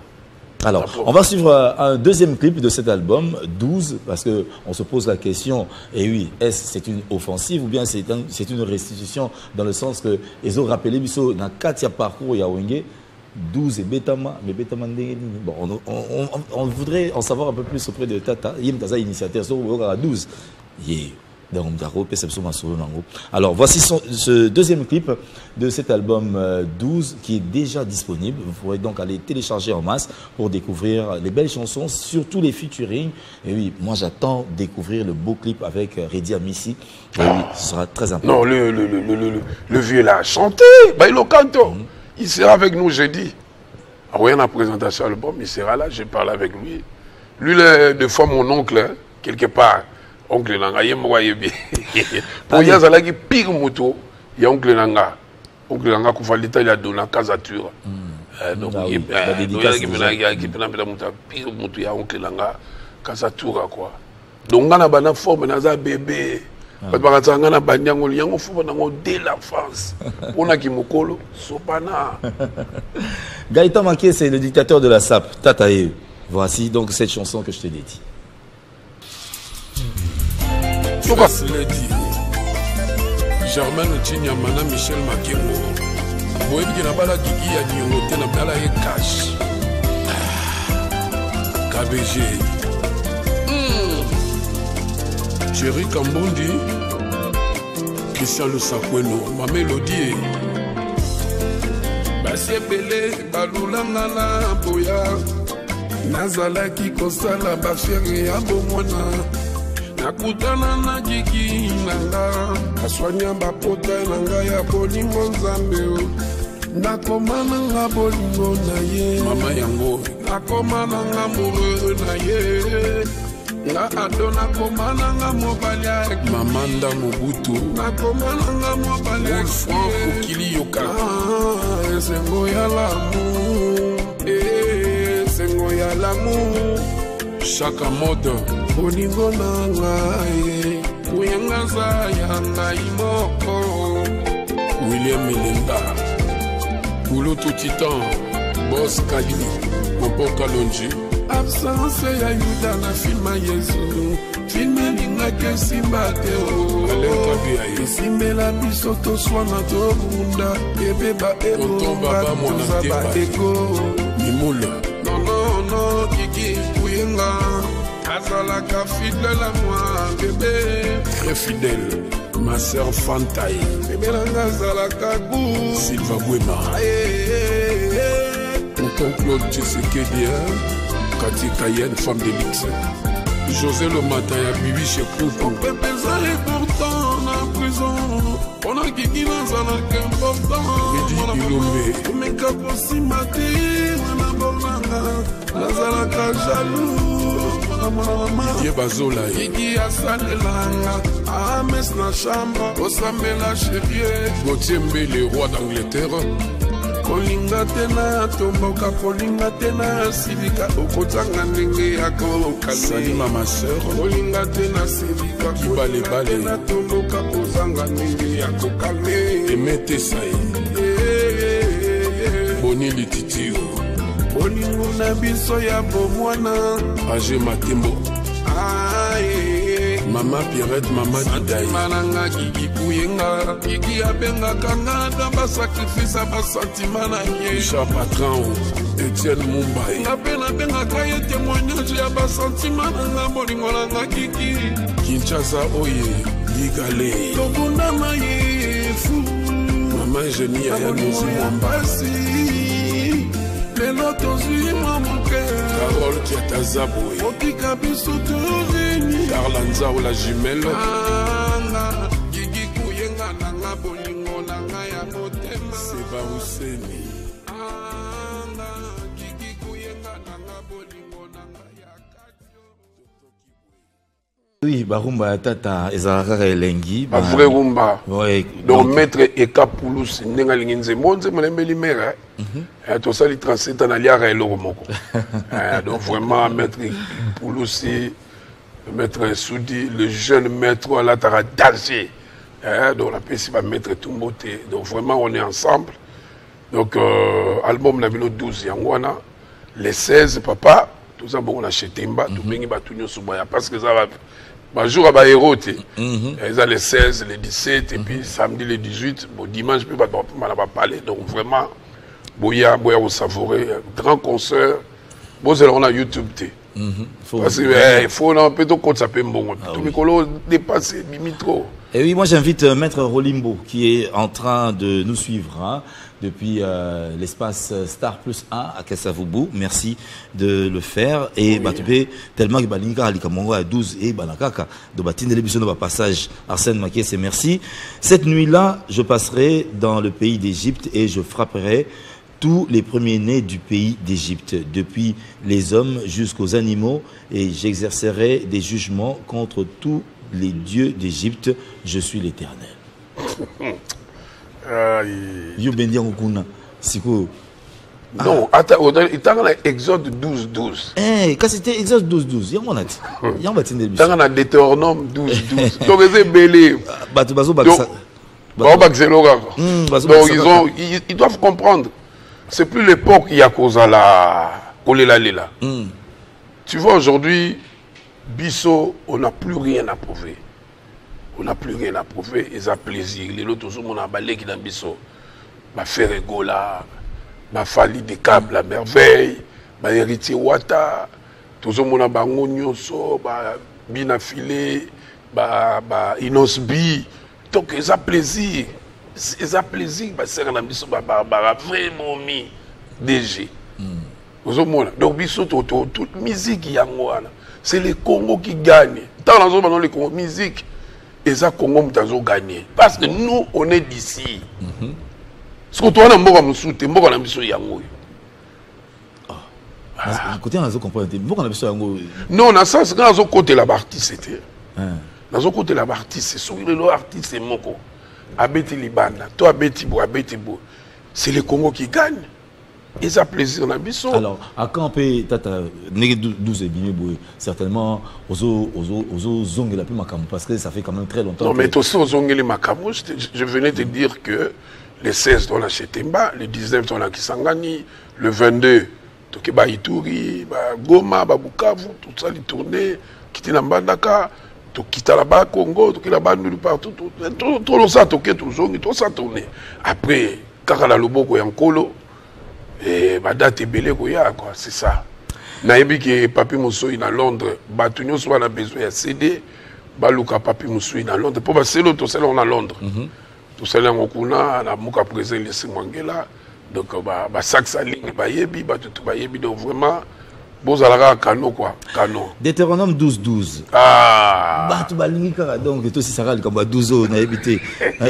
A: Alors, on va suivre un deuxième clip de cet album, 12, parce qu'on se pose la question, et oui, est-ce que c'est une offensive ou bien c'est une restitution dans le sens que ils ont rappelé, dans 4 parcours, il y a Wenge, 12 et Betama, mais Betama, bon, on voudrait en savoir un peu plus auprès de Tata, il y a initiateur, sur 12. Alors, voici ce deuxième clip de cet album 12 qui est déjà disponible. Vous pourrez donc aller télécharger en masse pour découvrir les belles chansons, surtout les featuring. Et oui, moi j'attends découvrir le beau clip avec Redi Amissi. Et oui, ce sera très important.
I: Non, le vieux là a chanté, il le canto. Il sera avec nous jeudi. Rien à présentation de l'album, il sera là, je parle avec lui. Lui, de fois mon oncle, hein, quelque part. Oncle Nanga, il m'a dit pour y aller qui pire moto, il y a oncle Nanga. Oncle Nanga qui fait l'état il a donné la casature. Donc il y a pire moto, il y a oncle Nanga casature quoi. Donc on a une forme na bébé. Parce que on a banyango liango faut na dès l'enfance. On a qui mokolo sopana.
A: Gaëtan Maké, c'est le dictateur de la SAP. Tatae. Voici donc cette chanson que je te dédie.
I: Germaine Chinyamana, Michel Makengo. Vous voyez que la Gigi a dit on était dans la cash. KBG. Thierry Kambondi. Christian Lusakweno. Ma mélodie. Basé Belé, Balulanga na Boya. Nazalaki kosala bafere ya bomwana. Nakutana na Gigi nanga. Aswanya bapota nanga ya bolingo nzambe. Nakomana nga bolingo na ye. Mama yango. Nakomana nga moureux na ye. Nga adona komana nga mobali ak Mamanda Mobutu. Nakomana nga mobali ak Kokili Yoka. Sengo ya l'amour. Sengo ya l'amour. Chaka mode. Bolingo na ngai. Kuyanga za ya ngai moko. William Melinda. Kouloutou Titan. Boss Kali. Popo Kalonji. Absence ya Yuda na filma Yesu. Filme linga ke simba te o. Isimbela biso to swana to bunda. Ebeba ebo baba mona eko. Mimoula. Non, Kiki Kouyenga. Azalaka fidèle à moi, bébé. Très fidèle. Ma sœur Fantaï. Bébé Langa Zalaka Gou. Sylva Bouema. Tonton Claude Tshisekedi. Kati Kayenne, femme de luxe. José le matin à Bibi chez Koukou. Pépé Zal est pourtant en prison. On a Kiki Zalaka important. Ridi Ilomé. Meka Possi Mati. Wana Bornanga. Nazalaka jaloux. Didier Bazola Iki Asalelanga Ames na chambre Osamela chérie Gauthier le roi d'Angleterre Kolinga tena Tomboka kolinga tena Silika okotanga ndenge yako Salima ma sœur Kolinga tena Silika Kibale bale Tomboka kozanga ndenge yako kalme Emete Saï Boni Lititio Bolingo na biso ya bomwana Age Matembo Mama Pierrette, Mama Didaï Mananga Gigi Kouyenga Gigi abenga kanga Damba sacrifice a bas sentiment na ye Richard Patran Etienne Mumbai Ngapena benga kaye témoignage ya bas sentiment na bolingo na Gigi Kinshasa oye Ligale Tobunda maye fou Mama Eugénie ya Nozi Mwambasi L'autre Carole qui est à Zaboué Darlanza ou la jumelle Seba Husseini
A: Oui, Barumba Tata Ezara Elengi.
I: Un vrai rumba. Oui. Donc, maître Eka Poulos, Nenga Linginze, Monze, Malembeli Mera. Tout ça, il transcende dans l'Aliara et l'Oromoko. Donc, vraiment, maître Poulos, maître Soudi, le jeune maître, à la Tara dansé. Donc, la PC va mettre tout beauté. Donc, vraiment, on est ensemble. Donc, album Nabilo 12, Yangwana, les 16, papa, tout ça, bon, on a acheté Mba, tout le monde va tout nous parce que ça va. Un jour à Bahéro, ils ont les 16, les 17, et puis samedi les 18, bon, dimanche, je ne peux pas parler. Donc vraiment, Boya, au savourer, grand concert. Bon, c'est là on a YouTube. Parce qu'il faut un peu de compte, ça peut bon. Tout le monde dépasse, trop.
A: Et oui, moi j'invite Maître Rolimbo qui est en train de nous suivre hein, depuis l'espace Star Plus 1 à Kassavoubou. Merci de le faire. Et oui. Tellement que Balinka Alikamongo à 12 et Banakaka de Batine de l'émission de passage Arsène Maké, c'est merci. Cette nuit-là, je passerai dans le pays d'Égypte et je frapperai tous les premiers-nés du pays d'Égypte, depuis les hommes jusqu'aux animaux, et j'exercerai des jugements contre tous les dieux d'Égypte, je suis l'Éternel.
I: Non, attends, il y a Exode 12-12.
A: Quand c'était Exode 12-12, il y
I: a un Deutéronome 12-12. Donc, c'est belé. Donc, ils doivent comprendre. c'est plus l'époque il y a cause à la Kolela. Tu vois, aujourd'hui, Bisso, on n'a plus rien à prouver. On n'a plus rien à prouver, ils ont plaisir. Les autres, on a balé qui dans Bisso. Ma faire Egola, ma Fali des câbles à merveille, ma héritier Wata, tout le monde a bango nyonso, bina filé, inosbi. Donc ils ont plaisir. Ils ont plaisir, c'est un Bisso, vraiment mis DG. Donc Bisso, toute musique y a c'est les Congo qui gagnent. Tant dans les Congo, musique, et ça Congo ont gagné. Parce que nous, on est d'ici. Ce que toi, on a un Bisso yango.
A: Côté on a compris,
I: non, on a ça, c'est quand on a côté la artiste c'était. Dans un côté la artiste, c'est sur le artiste c'est moko. Abeti Libana, toi abeti bo. C'est le Congo qui gagne. Et ça plaisir na biso.
A: Alors, à camper tata nege 12 et bimé certainement ozo zonge la plus makam parce que ça fait quand même très longtemps.
I: Non, mais aussi zonge les makamo, je venais te dire que le 16 on a Chetemba, le 19 on a Kisangani, le 22 Tokeba Ituri, Goma, Bukavu, tout ça les tournées, quitter la Mbandaka, quitter là-bas Congo, quitter là-bas nulle part, tout ça toqué tout ça tourné. Après Kakala Loboko Yankolo et date est belé quoi, c'est ça. Naïbi que Papi Moussoui dans Londres, Batunyo soit on a besoin de CD, Baluka Papi Moussoui dans Londres, pour passer l'autre c'est on a Londres. Tout ça là on kuna na muka présent laisser Mangela. Donc sac saling bayebi tout bayebi donc vraiment bozalaka kano quoi, kano.
A: Deutéronome 12:12. Batu balingi kaka donc tout si ça comme 12 ans naïbité.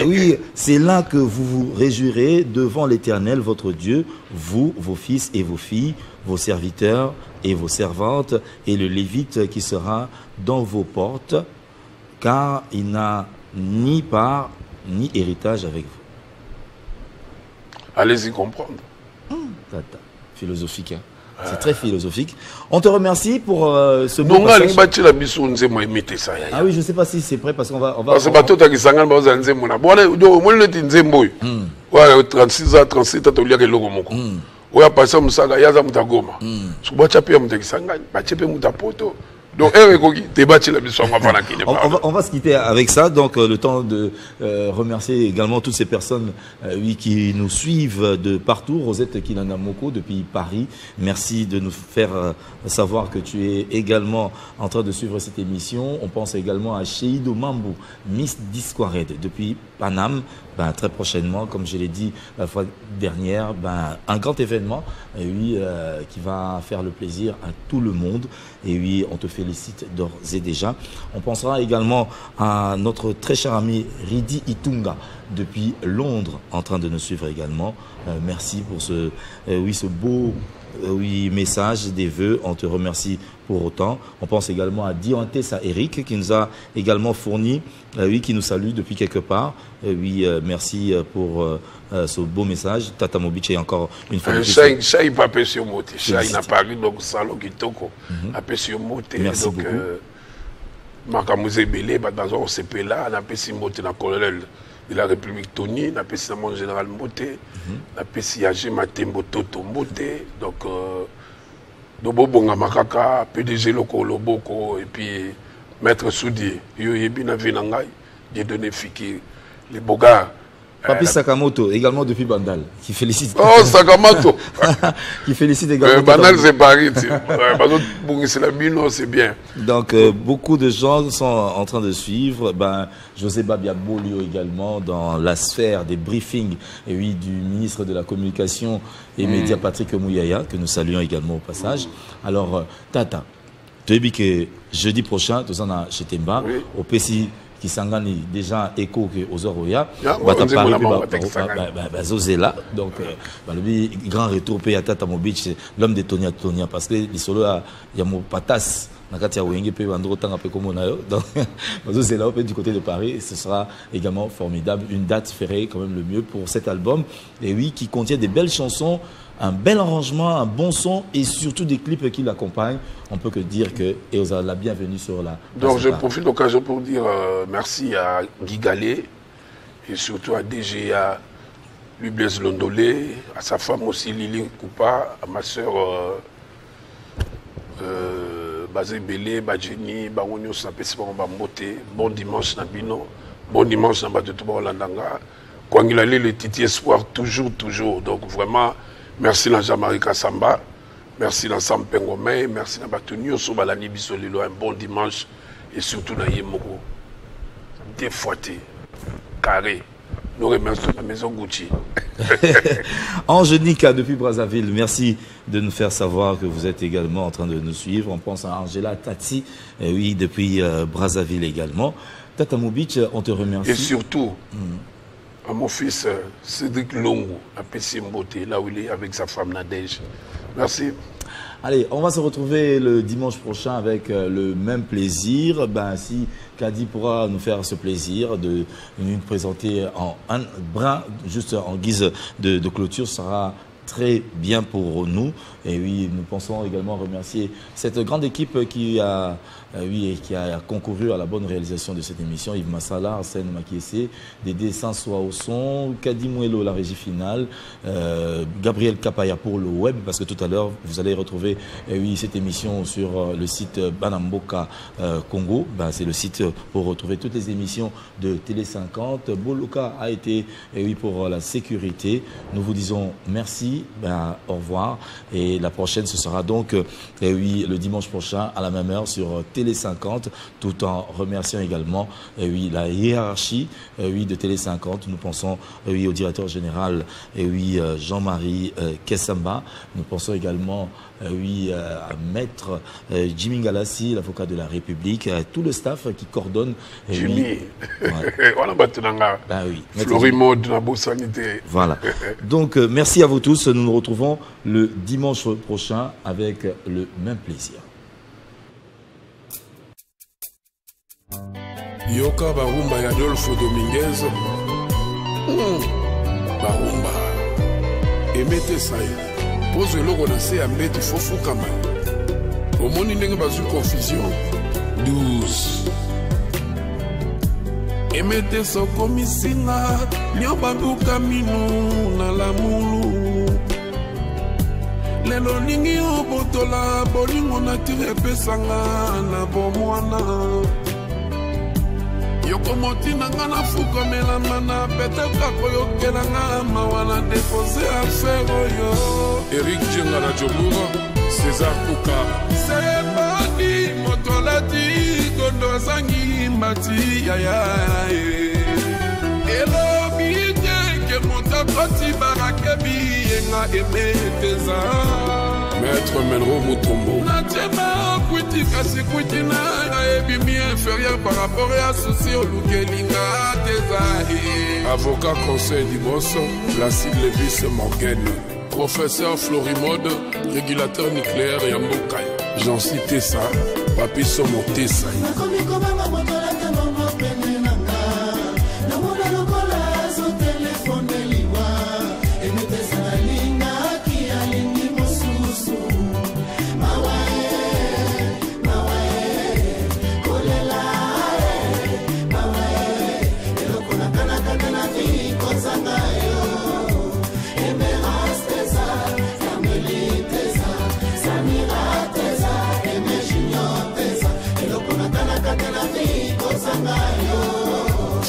A: Oui, c'est là que vous vous réjouirez devant l'Éternel votre Dieu, vous, vos fils et vos filles, vos serviteurs et vos servantes et le Lévite qui sera dans vos portes, car il n'a ni part ni héritage avec vous.
I: Allez-y comprendre.
A: Philosophique. Hein. C'est très philosophique. On te remercie pour ce beau passage. Ah oui, je ne sais pas si c'est prêt parce qu'on va...
I: Parce que bateau qui s'engage dans un nzembo na. Bon, moi le nzembo. Ouais, 36 ans, 37 ans, tu lias que logo moko. Ouais, passer musaga yaza mutagoma. Suba chapia mutakisanga, bachepe mutapoto. Donc,
A: on va se quitter avec ça. Donc, le temps de remercier également toutes ces personnes qui nous suivent de partout. Rosette Kinanamoko depuis Paris. Merci de nous faire savoir que tu es également en train de suivre cette émission. On pense également à Cheido Mambu, Miss Disquared depuis Paname. Très prochainement, comme je l'ai dit la fois dernière, un grand événement qui va faire le plaisir à tout le monde. Et oui, on te félicite d'ores et déjà. On pensera également à notre très cher ami Ridi Itunga depuis Londres, en train de nous suivre également. Merci pour ce beau message des vœux. On te remercie pour autant. On pense également à Diantessa Eric qui nous a également fourni, qui nous salue depuis quelque part. Merci pour ce beau message. Tata Mobiche est encore une fois.
I: Chai papé sur moté. Chai n'a pas eu donc salon qui toko. Apé sur moté.
A: Merci beaucoup.
I: Makamouze Belé, on s'est là, on a appelé si moté dans colonel de la République Tony, on a appelé si mon général moté, on a appelé si Agé Matembo Toto moté. Donc Dobo Bonga Makaka, PDG Loko Loboko, et puis Maître Soudi, Yoyebi Navinangai, j'ai donné Fiki, les Bogas.
A: Papi Sakamoto, également depuis Bandal, qui félicite.
I: Oh, Sakamoto
A: qui félicite également.
I: Bandal, c'est Paris. C'est bien.
A: Donc, beaucoup de gens sont en train de suivre. José Babia Bolio également, dans la sphère des briefings du ministre de la Communication et Médias, Patrick Mouyaya, que nous saluons également au passage. Alors, Tata, tu as dit que jeudi prochain, tu es chez Temba, au PCI. Qui s'engage déjà écho aux Oroya, Zozela, donc le grand retour à Tata Mobiche, l'homme de Tonia parce que les solos il y a mon patas, donc Zozela du côté de Paris, ce sera également formidable, une date ferait quand même le mieux pour cet album, et oui, qui contient des belles chansons, un bel arrangement, un bon son et surtout des clips qui l'accompagnent. On peut que dire que Eosa la bienvenue sur la...
I: Donc je profite de l'occasion pour dire merci à Guy Gallet et surtout à DGA lui Blaise Londolé, à sa femme aussi Lili Koupa, à ma soeur Bazé Belé, Badjeni, Bangonyo Snapesipa Bambote, bon dimanche Nabino, bon dimanche Nabatutuba Landanga, Kwangilale le Titi Espoir, toujours. Donc vraiment, merci à Jean-Marie Kassamba, merci à Sam Pengomé, merci à Batunio Sobalani Bisolilo, un bon dimanche et surtout à Yemoko. Défoité, carré. Nous remercions la maison Gucci.
A: Angélique, depuis Brazzaville, merci de nous faire savoir que vous êtes également en train de nous suivre. On pense à Angela Tati, oui, depuis Brazzaville également. Tata Moubic, on te remercie.
I: Et surtout, à mon fils Cédric Longo, à Pessimboté, là où il est avec sa femme Nadège. Merci.
A: Allez, on va se retrouver le dimanche prochain avec le même plaisir. Ben, si Kadi pourra nous faire ce plaisir de nous présenter en un brin, juste en guise de clôture, sera très bien pour nous. Et oui, nous pensons également remercier cette grande équipe qui a concouru à la bonne réalisation de cette émission. Yves Massala, Arsène Makiessé, Dédé Sanssoa au son, Kadi Mouelo la régie finale, Gabriel Kapaya pour le web, parce que tout à l'heure, vous allez retrouver cette émission sur le site Banamboka Congo. C'est le site pour retrouver toutes les émissions de Télé 50. Boloka a été pour la sécurité. Nous vous disons merci, au revoir. Et la prochaine, ce sera donc le dimanche prochain à la même heure sur Télé 50, tout en remerciant également la hiérarchie de Télé 50. Nous pensons au directeur général Jean-Marie Kessamba. Nous pensons également à Maître Jimmy Galassi, l'avocat de la République, tout le staff qui coordonne.
I: Jimmy, Florimode, la beau sanité.
A: Voilà. Donc, merci à vous tous. Nous nous retrouvons le dimanche prochain avec le même plaisir.
I: Yoka Barumba et Adolfo Dominguez. Barumba. Et mettez ça. Pose le renoncer à mettre il faut fou quand même. Au monde, il n'y a pas de confusion. 12. Et mettez ça comme ici, Nyobabu Kamino, Nalamulu. Lelo ningi obotola, bolingo nature pesanga, na bomwana. Yokomoti nanga na fuko melamana, peteka koyokela nga mawana déposer affaire oyo. Eric Djengala Djomura, César Kouka. C'est parti, motolati, gondo zangi mbati, yaya. Elobi ke motakoti barakebi, yenga emeteza. Maître Menro Moutombo. Natema kwiti kasi kwiti na ebimi inférieur par rapport à souci au Lukelinga Tezahi. Avocat conseil du boss, Placide Lévis Morgan. Professeur Florimode, régulateur nucléaire Yambokai. J'en cite ça, Papi Somo Tessa.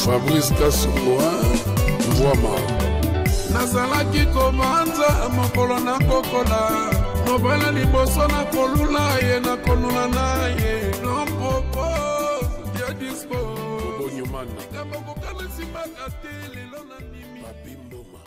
I: Fabrice Kassoua, Voima. Nazalaki komanza mokolo na kokola, mobala liboso na kolula ye na kolula na ye. Non propose, dia dispo. Bonyumana. Kaboko kana simaka te lelo na nimi. Papimboma.